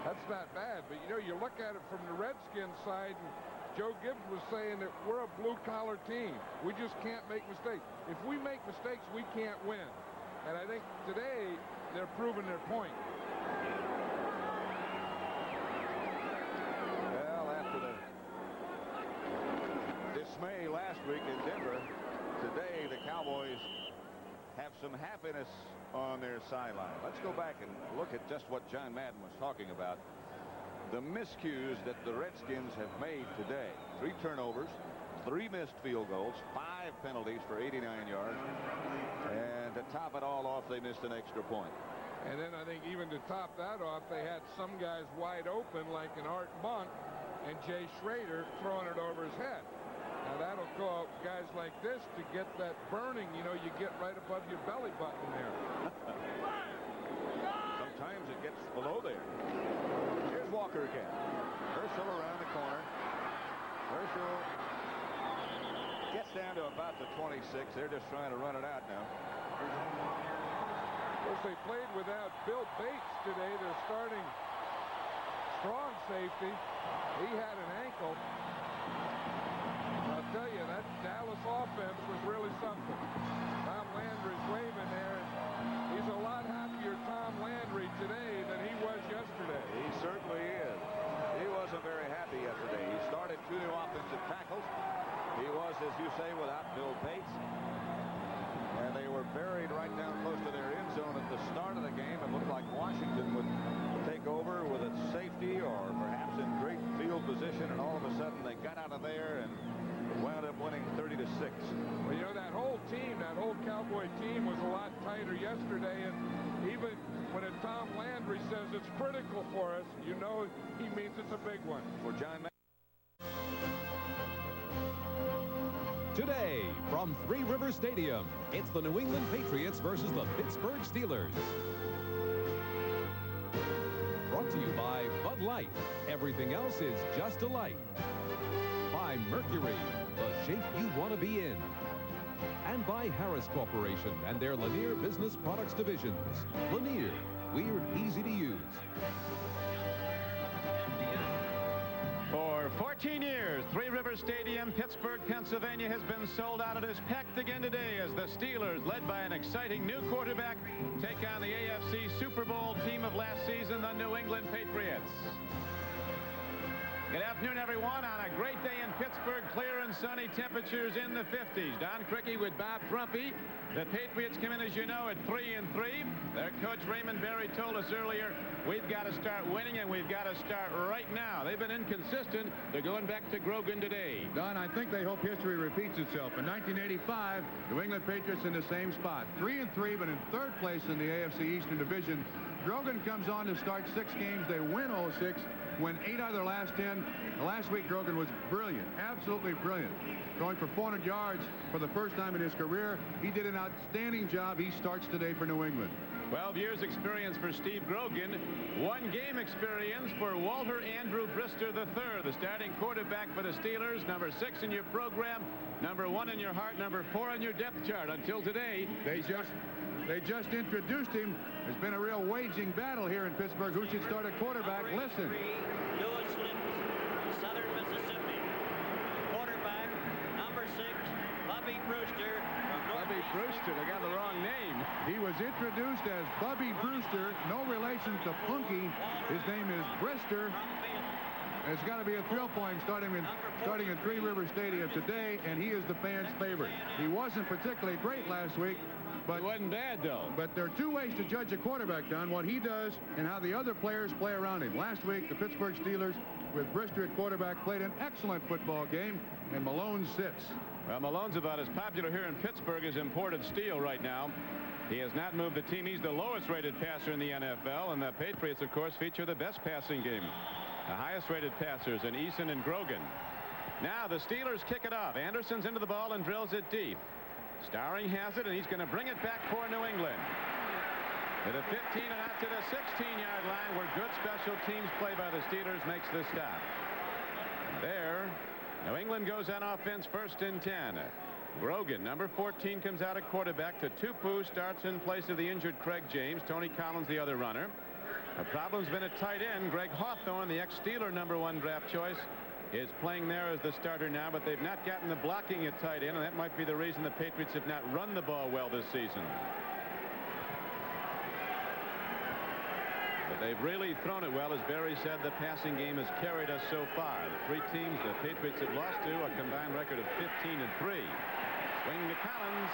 That's not bad, but you know, you look at it from the Redskins side, and Joe Gibbs was saying that we're a blue-collar team. We just can't make mistakes. If we make mistakes, we can't win. And I think today they're proving their point. Well, after the dismay last week in Denver, today the Cowboys have some happiness on their sideline. Let's go back and look at just what John Madden was talking about. The miscues that the Redskins have made today. 3 turnovers, 3 missed field goals, 5 penalties for 89 yards. And to top it all off, they missed an extra point. And then I think even to top that off, they had some guys wide open like an Art Monk and Jay Schrader throwing it over his head. Now that'll cause guys like this to get that burning, you know, you get right above your belly button there. Sometimes it gets below there. Here's Walker again. Herschel around the corner. Herschel gets down to about the 26. They're just trying to run it out now. Of course, they played without Bill Bates today. They're starting strong safety. He had an ankle. I'll tell you, that Dallas offense was really something. Tom Landry's waving there. He's a lot happier, Tom Landry, today than he was yesterday. He certainly is. He wasn't very happy yesterday. He started 2 new offensive tackles. He was, as you say, without Bill Bates. And they were buried right down close to their end zone at the start of the game. It looked like Washington would take over with its safety or perhaps in great field position, and all of a sudden they got out of there and wound up winning 30-6. Well, you know, that whole team, that whole Cowboy team was a lot tighter yesterday, and even when Tom Landry says it's critical for us, you know he means it's a big one. For John Today, from Three River Stadium, it's the New England Patriots versus the Pittsburgh Steelers. Brought to you by Bud Light. Everything else is just a light. By Mercury, the shape you want to be in. And by Harris Corporation and their Lanier Business Products divisions. Lanier, we're easy to use. For 14 years, Three River Stadium, Pittsburgh, Pennsylvania has been sold out. It is packed again today as the Steelers, led by an exciting new quarterback, take on the AFC Super Bowl team of last season, the New England Patriots. Good afternoon, everyone. On a great day in Pittsburgh, clear and sunny, temperatures in the 50s. Don Criqui with Bob Trumpy. The Patriots come in, as you know, at 3-3. Their coach Raymond Berry told us earlier, we've got to start winning, and we've got to start right now. They've been inconsistent. They're going back to Grogan today. Don, I think they hope history repeats itself. In 1985, New England Patriots in the same spot. 3-3, but in third place in the AFC Eastern Division. Grogan comes on to start 6 games. They win all 6. Win 8 out of their last 10. Last week, Grogan was brilliant, absolutely brilliant. Throwing for 400 yards for the first time in his career. He did an outstanding job. He starts today for New England. 12 years experience for Steve Grogan. 1 game experience for Walter Andrew Brister III, the starting quarterback for the Steelers. Number 6 in your program, number 1 in your heart, number 4 on your depth chart until today. They just introduced him. There's been a real waging battle here in Pittsburgh. Who should start at quarterback? Listen. Lewis Limbs, Southern Mississippi. Quarterback, number 6, Bubby Brewster. Bubby Brewster, they got the wrong name. He was introduced as Bubby Brewster, no relation to Punky. His name is Brister. It's got to be a thrill for him starting in Three River Stadium today, and he is the fans' favorite. He wasn't particularly great last week. But it wasn't bad, though. But there are 2 ways to judge a quarterback, Don. What he does and how the other players play around him. Last week, the Pittsburgh Steelers, with Brister at quarterback, played an excellent football game, and Malone sits. Well, Malone's about as popular here in Pittsburgh as imported steel right now. He has not moved the team. He's the lowest-rated passer in the NFL, and the Patriots, of course, feature the best passing game. The highest-rated passers in Eason and Grogan. Now the Steelers kick it off. Anderson's into the ball and drills it deep. Starring has it, and he's going to bring it back for New England. To the 15 and out to the 16-yard line, where good special teams play by the Steelers makes the stop. There, New England goes on offense, 1st and 10. Grogan, number 14, comes out at quarterback. To Tupu starts in place of the injured Craig James. Tony Collins, the other runner. The problem's been at tight end. Greg Hawthorne, the ex-Steeler number 1 draft choice, is playing there as the starter now, but they've not gotten the blocking at tight end, and that might be the reason the Patriots have not run the ball well this season. But they've really thrown it well. As Barry said, the passing game has carried us so far. The 3 teams the Patriots have lost to a combined record of 15-3. Swing to Collins,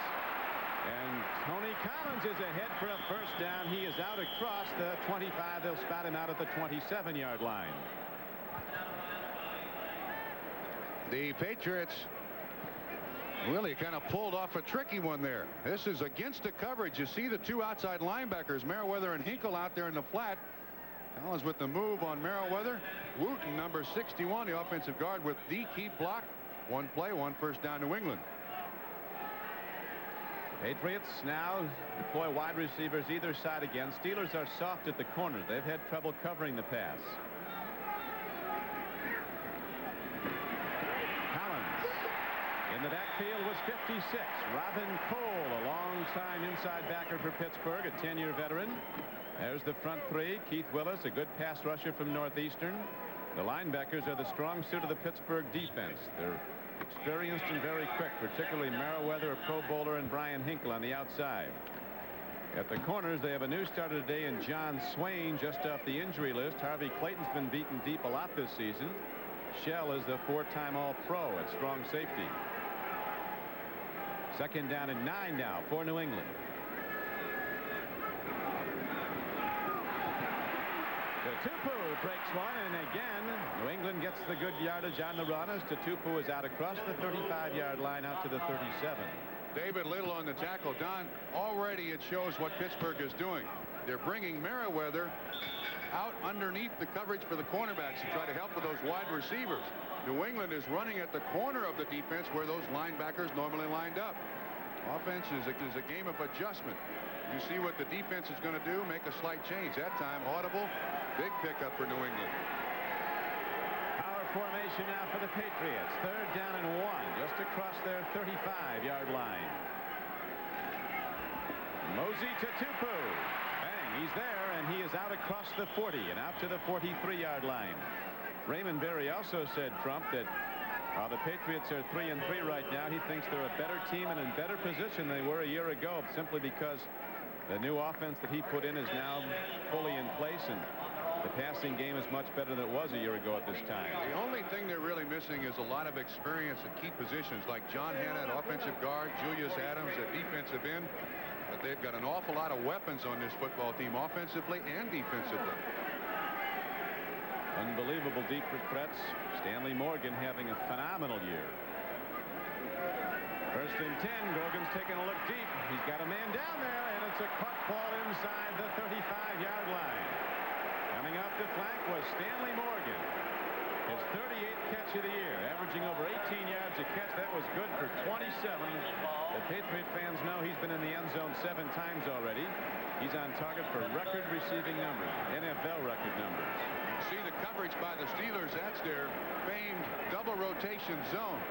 and Tony Collins is ahead for a 1st down. He is out across the 25. They'll spot him out at the 27-yard line. The Patriots really kind of pulled off a tricky one there. This is against the coverage. You see the 2 outside linebackers, Merriweather and Hinkle, out there in the flat. Collins with the move on Merriweather. Wooten, number 61, the offensive guard, with the key block. 1 play, 1 1st down, New England. Patriots now deploy wide receivers either side again. Steelers are soft at the corners. They've had trouble covering the pass. In the backfield was 56. Robin Cole, a long-time inside backer for Pittsburgh, a 10-year veteran. There's the front 3. Keith Willis, a good pass rusher from Northeastern. The linebackers are the strong suit of the Pittsburgh defense. They're experienced and very quick, particularly Merriweather, a Pro Bowler, and Brian Hinkle on the outside. At the corners, they have a new starter today in John Swain, just off the injury list. Harvey Clayton's been beaten deep a lot this season. Shell is the 4-time All-Pro at strong safety. 2nd down and 9 now for New England. The Tupu breaks one, and again, New England gets the good yardage on the run as Tupu is out across the 35-yard line out to the 37. David Little on the tackle. Don, already it shows what Pittsburgh is doing. They're bringing Merriweather out underneath the coverage for the cornerbacks to try to help with those wide receivers. New England is running at the corner of the defense where those linebackers normally lined up. Offense is a game of adjustment. You see what the defense is going to do, make a slight change. That time, audible, big pickup for New England. Power formation now for the Patriots. 3rd down and 1, just across their 35-yard line. Mosey to Tupu. Bang, he's there, and he is out across the 40 and out to the 43-yard line. Raymond Berry also said, Trump, that while the Patriots are 3-3 right now, he thinks they're a better team and in better position than they were a year ago, simply because the new offense that he put in is now fully in place, and the passing game is much better than it was a year ago at this time. The only thing they're really missing is a lot of experience at key positions, like John Hanna at offensive guard, Julius Adams at defensive end. But they've got an awful lot of weapons on this football team, offensively and defensively. Unbelievable deep threats. Stanley Morgan having a phenomenal year. 1st and 10. Gorgon's taking a look deep. He's got a man down there, and it's a caught ball inside the 35-yard line. Coming off the flank was Stanley Morgan. His 38th catch of the year, averaging over 18 yards a catch. That was good for 27. The Patriot fans know he's been in the end zone 7 times already. He's on target for record receiving numbers, NFL record numbers. You see the coverage by the Steelers. That's their famed double rotation zone.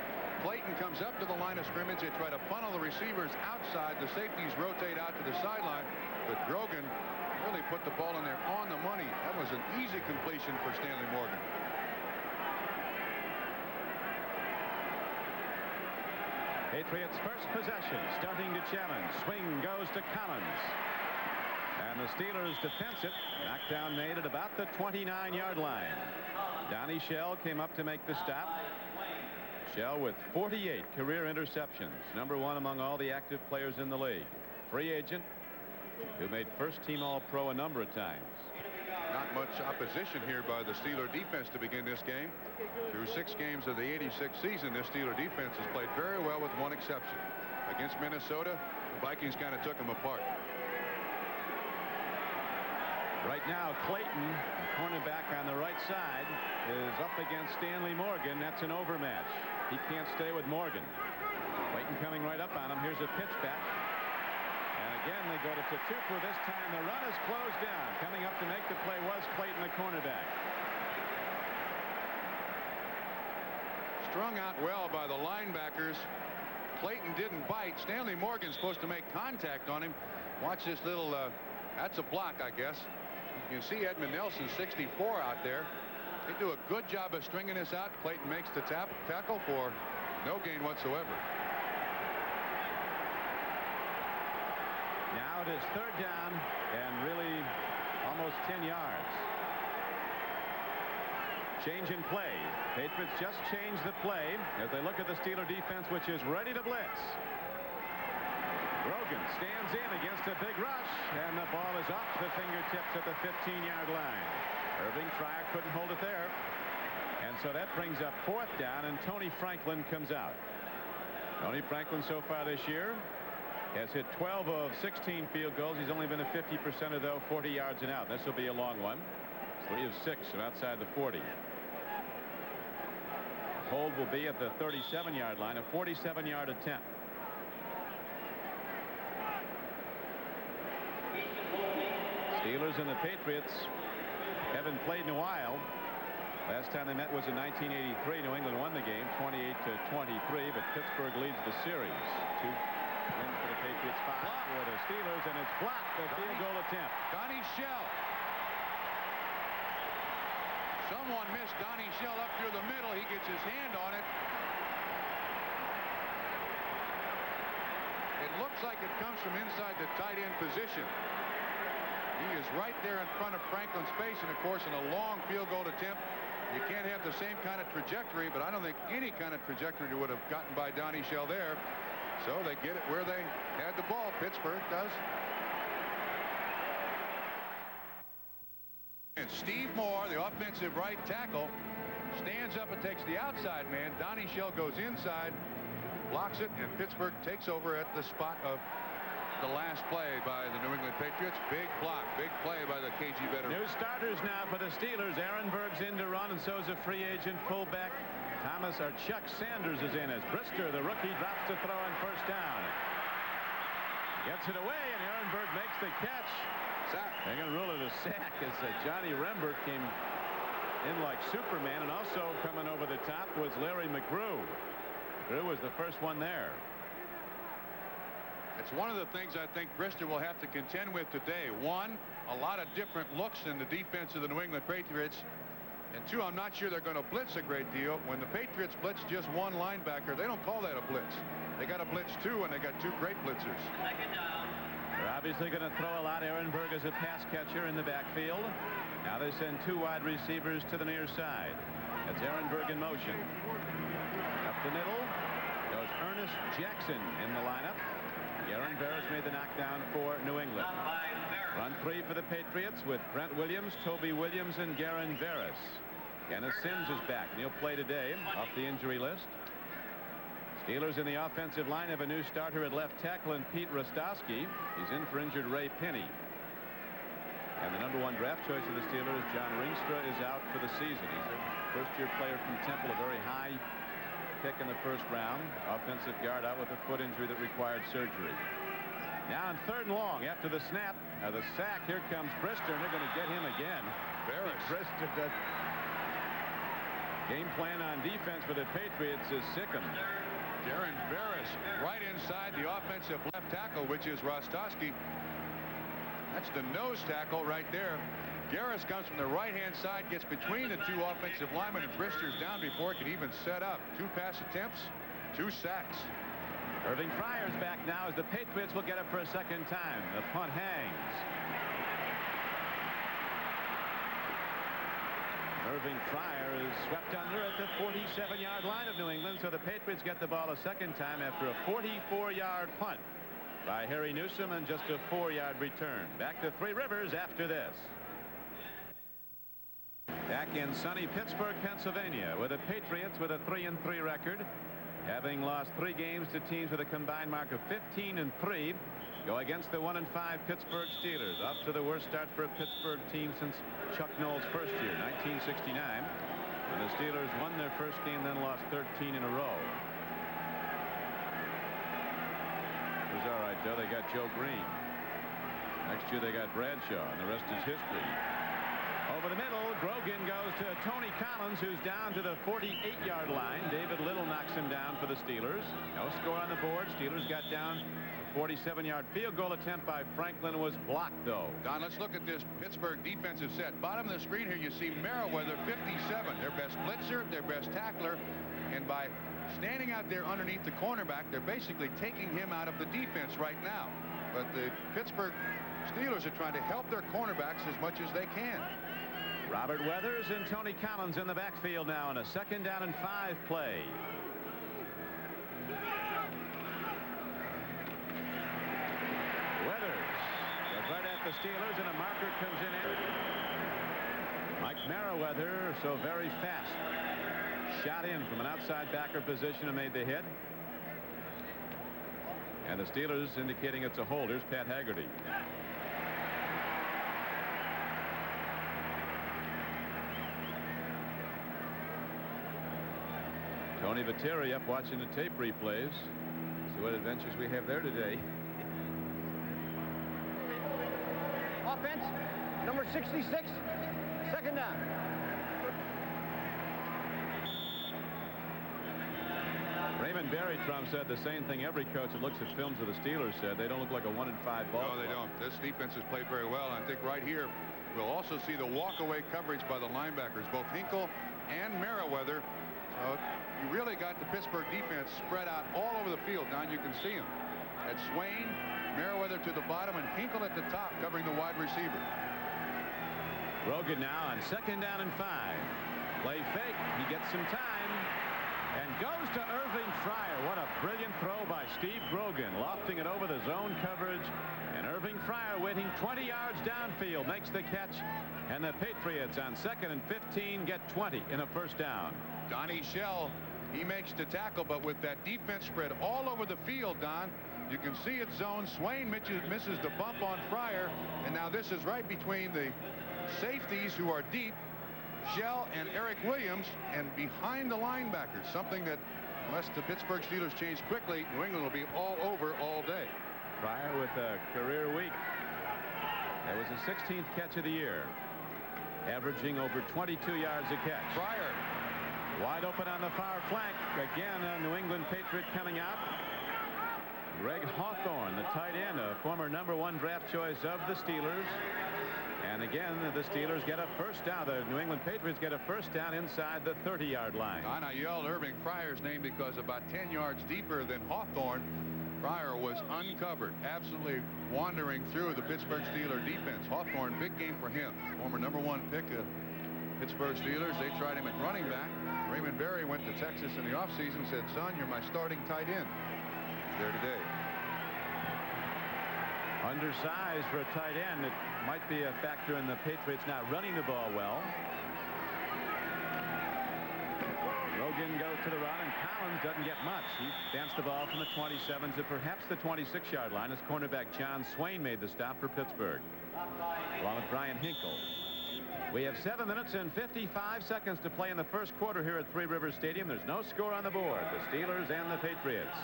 Clayton comes up to the line of scrimmage. They try to funnel the receivers outside. The safeties rotate out to the sideline. But Grogan really put the ball in there on the money. That was an easy completion for Stanley Morgan. Patriots' first possession, starting to challenge. Swing goes to Collins. And the Steelers defense it. Knockdown made at about the 29-yard line. Donnie Shell came up to make the stop. Shell with 48 career interceptions, #1 among all the active players in the league. Free agent who made first-team All-Pro a number of times. Not much opposition here by the Steeler defense to begin this game. Through 6 games of the '86 season, this Steeler defense has played very well with one exception. Against Minnesota, the Vikings kind of took them apart. Right now, Clayton, the cornerback on the right side, is up against Stanley Morgan. That's an overmatch. He can't stay with Morgan. Clayton coming right up on him. Here's a pitch back. And again, they go to Tupu. This time, the run is closed down. Coming up to make the play was Clayton, the cornerback. Strung out well by the linebackers. Clayton didn't bite. Stanley Morgan's supposed to make contact on him. Watch this little, that's a block, I guess. You can see Edmund Nelson, 64, out there. They do a good job of stringing this out. Clayton makes the tackle for no gain whatsoever. Now it is 3rd down and really almost 10 yards. Change in play. Patriots just changed the play as they look at the Steeler defense, which is ready to blitz. Grogan stands in against a big rush, and the ball is off the fingertips at the 15-yard line. Irving Trier couldn't hold it there. And so that brings up 4th down, and Tony Franklin comes out. Tony Franklin so far this year has hit 12 of 16 field goals. He's only been a 50%er, though, 40 yards and out. This will be a long one. 3 of 6 from outside the 40. Hold will be at the 37-yard line, a 47-yard attempt. Steelers and the Patriots haven't played in a while. Last time they met was in 1983. New England won the game 28-23, but Pittsburgh leads the series. 2 wins for the Patriots, 5 for the Steelers, and it's blocked. The field goal attempt. Donnie Shell. Someone missed Donnie Shell up through the middle. He gets his hand on it. It looks like it comes from inside the tight end position. He is right there in front of Franklin's face, and of course in a long field goal attempt you can't have the same kind of trajectory, but I don't think any kind of trajectory would have gotten by Donnie Shell there. So they get it where they had the ball. Pittsburgh does. And Steve Moore, the offensive right tackle, stands up and takes the outside man. Donnie Shell goes inside, blocks it, and Pittsburgh takes over at the spot of the last play by the New England Patriots. Big block, big play by the KG veteran. New starters now for the Steelers. Ehrenberg's in to run, and so is a free agent fullback. Chuck Sanders is in as Brister, the rookie, drops to throw on first down. Gets it away, and Ehrenberg makes the catch. Sack. They're going to rule it a sack as Johnny Rembert came in like Superman, and also coming over the top was Larry McGrew. McGrew was the first one there. It's one of the things I think Brister will have to contend with today. One, a lot of different looks in the defense of the New England Patriots. And two, I'm not sure they're going to blitz a great deal. When the Patriots blitz just one linebacker, they don't call that a blitz. They got to blitz two, and they got two great blitzers. They're obviously going to throw a lot. Ehrenberg is a pass catcher in the backfield. Now they send two wide receivers to the near side. That's Ehrenberg in motion. Up the middle goes Ernest Jackson in the lineup. Garen Barris made the knockdown for New England. Run three for the Patriots with Brent Williams, Toby Williams, and Garen Barris. Kenneth Sims is back, and he'll play today off the injury list. Steelers in the offensive line have a new starter at left tackle in Pete Rostowski. He's in for injured Ray Penny. And the #1 draft choice of the Steelers, John Ringstra, is out for the season. He's a first-year player from Temple, a very high pick in the first round. Offensive guard out with a foot injury that required surgery. Now on 3rd and long after the snap. The sack. Here comes Brister, and they're going to get him again. Brister does. Game plan on defense for the Patriots is Sikkim. Garen Barris right inside the offensive left tackle, which is Rostowski. That's the nose tackle right there. Garris comes from the right-hand side, gets between the two offensive linemen, and Brister's down before it can even set up. 2 pass attempts, 2 sacks. Irving Fryer's back now as the Patriots will get it for a second time. The punt hangs. Irving Fryer is swept under at the 47-yard line of New England, so the Patriots get the ball a second time after a 44-yard punt by Harry Newsom and just a 4-yard return. Back to Three Rivers after this. Back in sunny Pittsburgh, Pennsylvania, with the Patriots with a 3-3 record, having lost 3 games to teams with a combined mark of 15-3, go against the 1-5 Pittsburgh Steelers. Off to the worst start for a Pittsburgh team since Chuck Noll's first year, 1969, when the Steelers won their first game, then lost 13 in a row. It was all right, though. They got Joe Green. Next year they got Bradshaw, and the rest is history. Over the middle, Grogan goes to Tony Collins, who's down to the 48-yard line. David Little knocks him down for the Steelers. No score on the board. Steelers got down. A 47-yard field goal attempt by Franklin was blocked, though. Don, let's look at this Pittsburgh defensive set. Bottom of the screen here, you see Merriweather, 57, their best blitzer, their best tackler, and by standing out there underneath the cornerback, they're basically taking him out of the defense right now. But the Pittsburgh Steelers are trying to help their cornerbacks as much as they can. Robert Weathers and Tony Collins in the backfield now in a 2nd down and 5 play. Weathers goes right at the Steelers, and a marker comes in. Mike Merriweather, so very fast, shot in from an outside backer position and made the hit. And the Steelers indicating it's a hold. Here's Pat Haggerty. Tony Viteri up watching the tape replays. See what adventures we have there today. Offense, number 66, 2nd down. Raymond Berry-Trump said the same thing every coach that looks at films of the Steelers said. They don't look like a 1-5 ball. No, they don't. This defense has played very well. And I think right here, we'll also see the walk-away coverage by the linebackers, both Hinkle and Merriweather. So you really got the Pittsburgh defense spread out all over the field. Now you can see them. At Swain, Merriweather to the bottom, and Hinkle at the top covering the wide receiver. Grogan now on 2nd down and 5. Play fake. He gets some time and goes to Irving Fryer. What a brilliant throw by Steve Grogan, lofting it over the zone coverage. And Irving Fryer, waiting 20 yards downfield, makes the catch. And the Patriots on 2nd and 15 get 20 in a 1st down. Donnie Shell, he makes the tackle, but with that defense spread all over the field, Don, You can see it's zone. Swain misses the bump on Fryer, and now this is right between the safeties who are deep, Shell and Eric Williams, and behind the linebackers, something that unless the Pittsburgh Steelers change quickly, New England will be all over all day. Fryer with a career week. That was the 16th catch of the year, averaging over 22 yards a catch. Fryer wide open on the far flank. Again, a New England Patriot coming out. Greg Hawthorne, the tight end, a former #1 draft choice of the Steelers. And again, the Steelers get a first down. The New England Patriots get a first down inside the 30-yard line. And I yelled Irving Fryer's name because about 10 yards deeper than Hawthorne, Fryer was uncovered, absolutely wandering through the Pittsburgh Steelers defense. Hawthorne, big game for him. Former #1 pick of Pittsburgh Steelers. They tried him at running back. Raymond Berry went to Texas in the offseason, said, son, you're my starting tight end. He's there today. Undersized for a tight end. It might be a factor in the Patriots not running the ball well. Rogan goes to the run, and Collins doesn't get much. He danced the ball from the 27 to perhaps the 26-yard line as cornerback John Swain made the stop for Pittsburgh, along with Brian Hinkle. We have 7 minutes and 55 seconds to play in the first quarter here at Three Rivers Stadium. There's no score on the board. The Steelers and the Patriots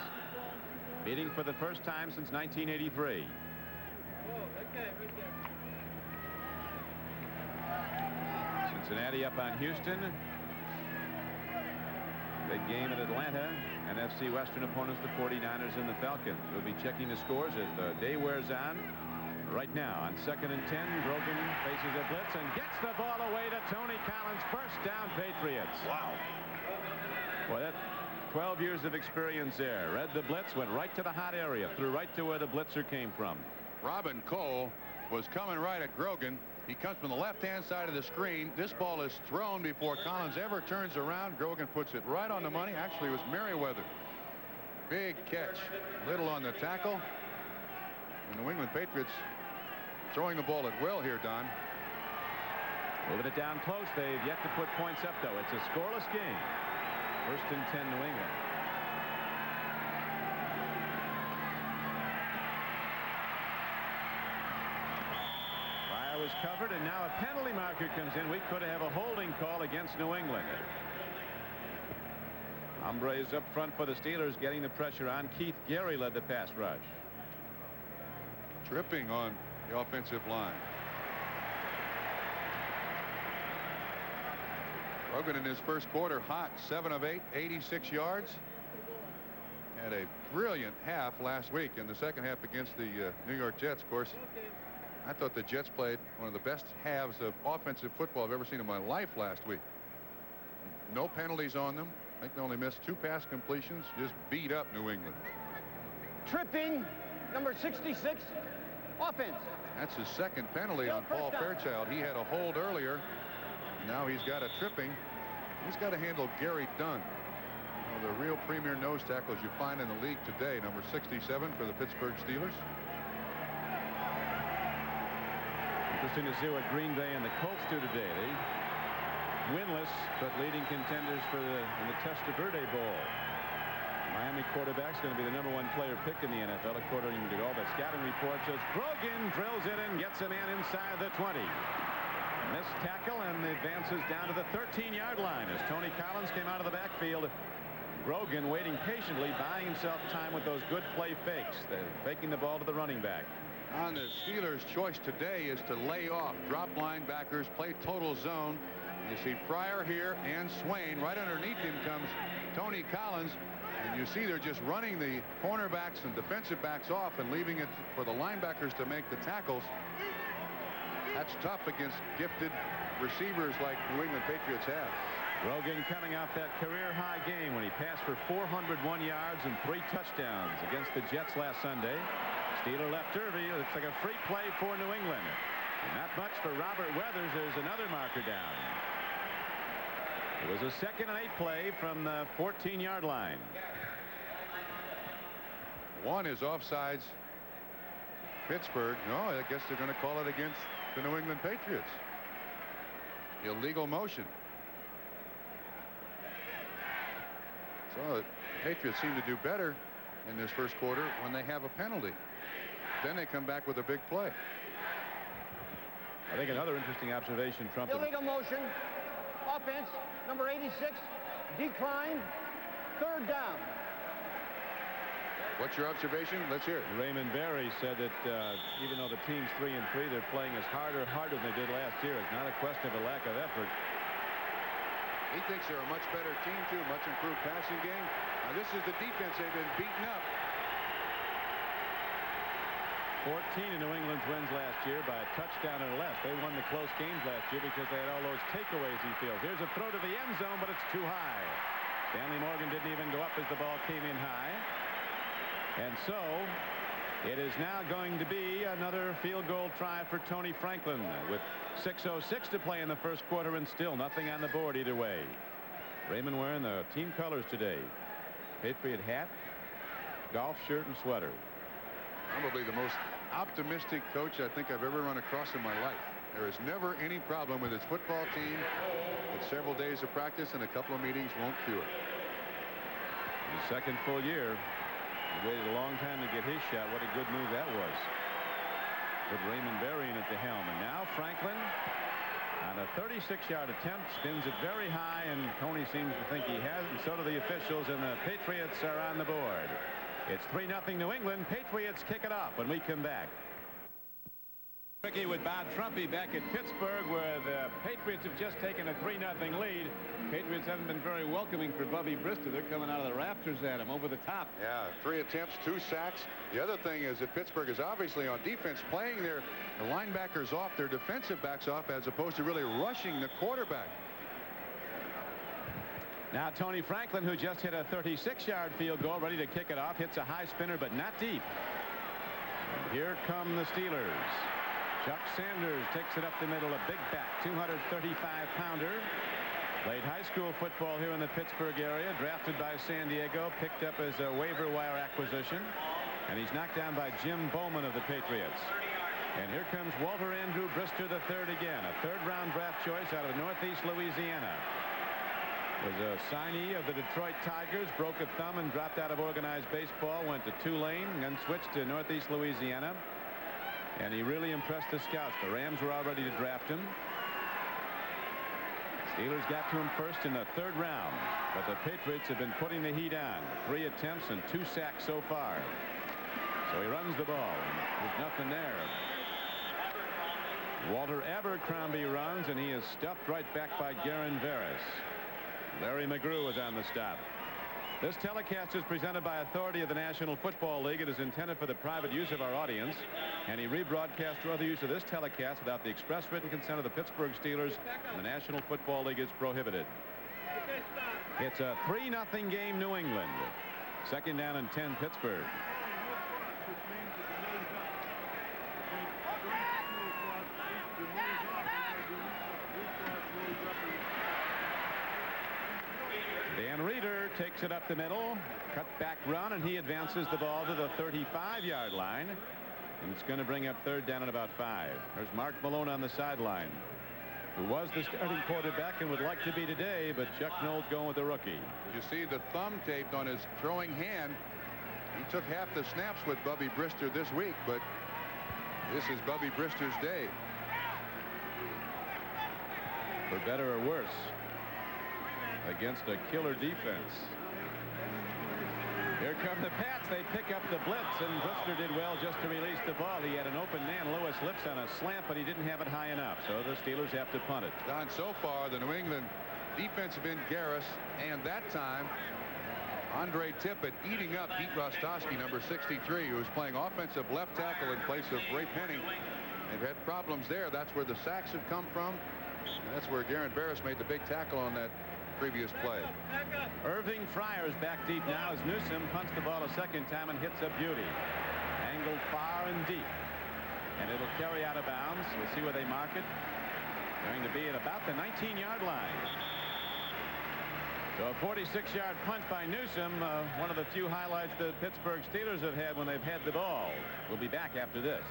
meeting for the first time since 1983. Cincinnati up on Houston. Big game at Atlanta. NFC Western opponents, the 49ers and the Falcons. We'll be checking the scores as the day wears on. Right now on 2nd and 10, Grogan faces a blitz and gets the ball away to Tony Collins. First down, Patriots. Wow. Well, that 12 years of experience there. Read the blitz, went right to the hot area, threw right to where the blitzer came from. Robin Cole was coming right at Grogan. He comes from the left-hand side of the screen. This ball is thrown before Collins ever turns around. Grogan puts it right on the money. Actually, it was Merriweather. Big catch. Little on the tackle. And the New England Patriots throwing the ball at will here, Don. Moving it down close. They've yet to put points up, though. It's a scoreless game. 1st and 10, New England. Fryer was covered, and now a penalty marker comes in. We could have a holding call against New England. Hombres up front for the Steelers, getting the pressure on. Keith Gary led the pass rush. Tripping on the offensive line. Rogan in his first quarter hot, 7 of 8, 86 yards. Had a brilliant half last week in the second half against the New York Jets. Of course, I thought the Jets played one of the best halves of offensive football I've ever seen in my life last week. No penalties on them. I think they only missed 2 pass completions. Just beat up New England. Tripping, number 66, offense. That's his second penalty on Paul Fairchild. He had a hold earlier. Now he's got a tripping. He's got to handle Gary Dunn, one of the real premier nose tackles you find in the league today. Number 67 for the Pittsburgh Steelers. Interesting to see what Green Bay and the Colts do today. They winless, but leading contenders for in the Testaverde Bowl. Miami quarterback's going to be the #1 player picked in the NFL, according to all the scouting reports. As Grogan drills it and gets a man inside the 20. Missed tackle and advances down to the 13-yard line as Tony Collins came out of the backfield. Grogan waiting patiently, buying himself time with those good play fakes. They're faking the ball to the running back. On the Steelers' choice today is to lay off, drop linebackers, play total zone. You see Fryer here and Swain. Right underneath him comes Tony Collins. And you see they're just running the cornerbacks and defensive backs off and leaving it for the linebackers to make the tackles. That's tough against gifted receivers like New England Patriots have. Grogan coming off that career-high game when he passed for 401 yards and 3 touchdowns against the Jets last Sunday. Steeler left Irving. Looks like a free play for New England. And not much for Robert Weathers. There's another marker down. It was a 2nd and 8 play from the 14-yard line. One is offsides. Pittsburgh. No, I guess they're going to call it against the New England Patriots. Illegal motion. So the Patriots seem to do better in this first quarter when they have a penalty. Then they come back with a big play. I think another interesting observation, Trump. Illegal motion. Offense, number 86, declined. Third down. What's your observation? Let's hear it. Raymond Berry said that even though the team's 3-3, they're playing as harder than they did last year. It's not a question of a lack of effort. He thinks they're a much better team, too. Much improved passing game. Now, this is the defense. They've been beaten up. 14 in New England's wins last year by a touchdown or less. They won the close games last year because they had all those takeaways, he feels. Here's a throw to the end zone, but it's too high. Stanley Morgan didn't even go up as the ball came in high. And so it is now going to be another field goal try for Tony Franklin with 6:06 to play in the first quarter, and still nothing on the board either way. Raymond wearing the team colors today. Patriot hat, golf shirt, and sweater. Probably the most optimistic coach I think I've ever run across in my life. There is never any problem with his football team. But several days of practice and a couple of meetings won't cure it. His second full year. He waited a long time to get his shot. What a good move that was. With Raymond Berry at the helm. And now Franklin on a 36-yard attempt spins it very high, and Tony seems to think he has it, and so do the officials, and the Patriots are on the board. It's 3-0 New England. Patriots kick it off when we come back. Ricky with Bob Trumpy back at Pittsburgh, where the Patriots have just taken a 3-0 lead. Patriots haven't been very welcoming for Bubby Brister. They're coming out of the rafters at him over the top. Yeah, 3 attempts, 2 sacks. The other thing is that Pittsburgh is obviously on defense playing their linebackers off, their defensive backs off, as opposed to really rushing the quarterback. Now Tony Franklin, who just hit a 36-yard field goal, ready to kick it off, hits a high spinner but not deep. And here come the Steelers. Chuck Sanders takes it up the middle, a big back, 235-pounder. Played high school football here in the Pittsburgh area, drafted by San Diego, picked up as a waiver wire acquisition, and he's knocked down by Jim Bowman of the Patriots. And here comes Walter Andrew Brister III again, a third-round draft choice out of Northeast Louisiana. Was a signee of the Detroit Tigers, broke a thumb and dropped out of organized baseball, went to Tulane, and then switched to Northeast Louisiana. And he really impressed the scouts. The Rams were all ready to draft him. Steelers got to him first in the third round, but the Patriots have been putting the heat on. 3 attempts and 2 sacks so far. So he runs the ball. There's nothing there. Walter Abercrombie runs, and he is stuffed right back by Garen Veras. Larry McGrew was on the stop. This telecast is presented by authority of the National Football League. It is intended for the private use of our audience. Any rebroadcast or other use of this telecast without the express written consent of the Pittsburgh Steelers and the National Football League is prohibited. It's a 3-0 game, New England. Second down and 10, Pittsburgh. Dan Reeder takes it up the middle, cut back run, and he advances the ball to the 35-yard line. And it's going to bring up third down at about 5. There's Mark Malone on the sideline, who was the starting quarterback and would like to be today, but Chuck Knowles going with the rookie. You see the thumb taped on his throwing hand. He took half the snaps with Bubby Brister this week, but this is Bubby Brister's day. For better or worse, against a killer defense. Here come the Pats. They pick up the blitz, and Brister did well just to release the ball. He had an open man, Lewis Lips, on a slant, but he didn't have it high enough, so the Steelers have to punt it. Don, so far the New England defense have been Garris, and that time Andre Tippett eating up Pete Rostowski, number 63, who was playing offensive left tackle in place of Ray Penning. They've had problems there. That's where the sacks have come from, and that's where Garen Barris made the big tackle on that previous play. Irving Fryer's back deep now as Newsom punts the ball a second time and hits a beauty. Angled far and deep. And it'll carry out of bounds. We'll see where they mark it. Going to be at about the 19-yard line. So a 46-yard punt by Newsom, one of the few highlights the Pittsburgh Steelers have had when they've had the ball. We'll be back after this.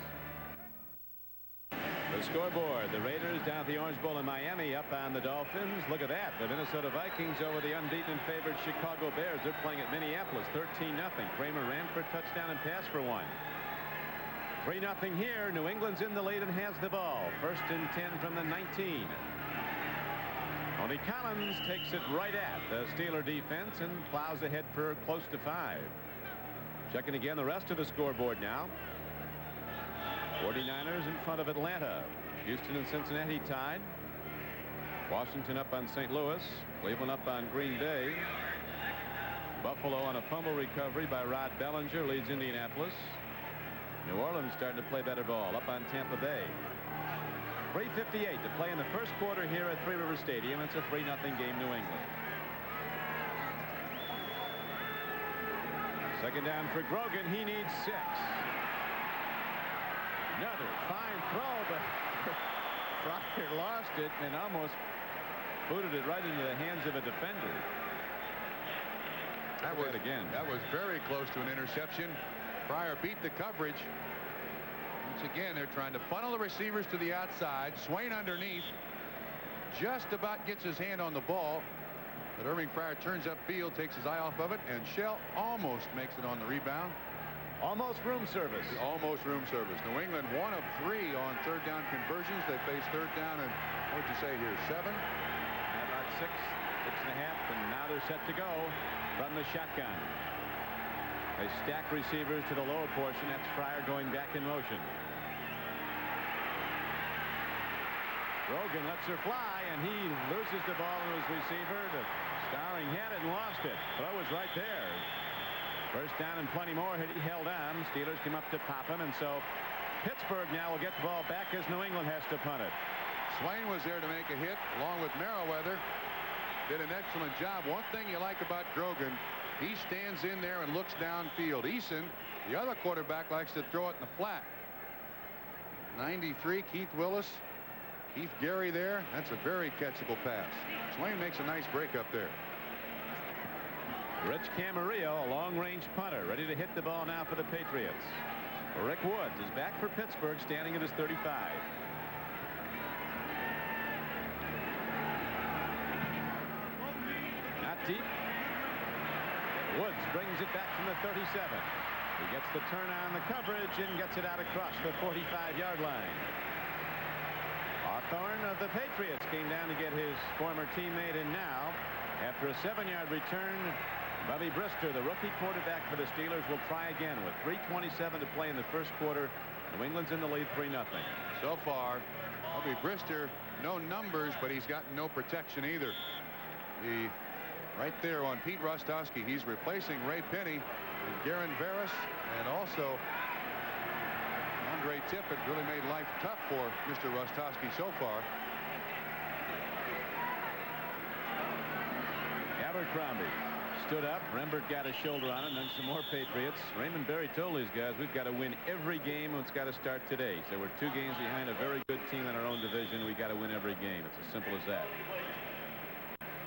The scoreboard, the Raiders down at the Orange Bowl in Miami up on the Dolphins. Look at that. The Minnesota Vikings over the unbeaten and favored Chicago Bears. They're playing at Minneapolis 13-0. Kramer ran for a touchdown and passed for one. 3-0 here. New England's in the lead and has the ball. 1st and 10 from the 19. Tony Collins takes it right at the Steeler defense and plows ahead for close to 5. Checking again the rest of the scoreboard now. 49ers in front of Atlanta. Houston and Cincinnati tied. Washington up on St. Louis. Cleveland up on Green Bay. Buffalo on a fumble recovery by Rod Bellinger leads Indianapolis. New Orleans starting to play better ball up on Tampa Bay. 3:58 to play in the first quarter here at Three River Stadium. It's a 3-0 game, New England. Second down for Grogan. He needs 6. Another fine throw, but Fryer lost it and almost booted it right into the hands of a defender. That was very close to an interception. Fryer beat the coverage. Once again, they're trying to funnel the receivers to the outside. Swain underneath. Just about gets his hand on the ball. But Irving Fryer turns upfield, takes his eye off of it, and Shell almost makes it on the rebound. Almost room service. Almost room service. New England 1 of 3 on 3rd down conversions. They face 3rd down and what'd you say here? 7? About 6, 6.5, and now they're set to go from the shotgun. They stack receivers to the lower portion. That's Fryer going back in motion. Grogan lets her fly, and he loses the ball to his receiver. The Starring had it and lost it. Throw was right there. 1st down and plenty more. He held on. Steelers came up to pop him, and so Pittsburgh now will get the ball back as New England has to punt it. Swain was there to make a hit along with Merriweather. Did an excellent job. One thing you like about Grogan, he stands in there and looks downfield. Eason, the other quarterback, likes to throw it in the flat. 93, Keith Willis. Keith Gary there. That's a very catchable pass. Swain makes a nice break up there. Rich Camarillo, a long-range punter, ready to hit the ball now for the Patriots. Rick Woods is back for Pittsburgh, standing at his 35. Not deep. Woods brings it back from the 37. He gets the turn on the coverage and gets it out across the 45-yard line. Hawthorne of the Patriots came down to get his former teammate, and now, after a 7-yard return, Bubby Brister, the rookie quarterback for the Steelers, will try again with 3:27 to play in the first quarter. New England's in the lead 3-0. So far, Bubby Brister, no numbers, but he's got no protection either. Right there on Pete Rostowski. He's replacing Ray Penny and Garen Veras, and also Andre Tippett really made life tough for Mr. Rostowski so far. Abercrombie stood up. Rembert got a shoulder on it, and then some more Patriots. Raymond Berry told these guys, we've got to win every game, and it's got to start today. So we're 2 games behind a very good team in our own division. We got to win every game. It's as simple as that.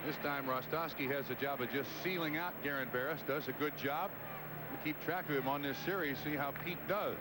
This time Rostowski has the job of just sealing out Garen Barris. Does a good job. We keep track of him on this series, see how Pete does.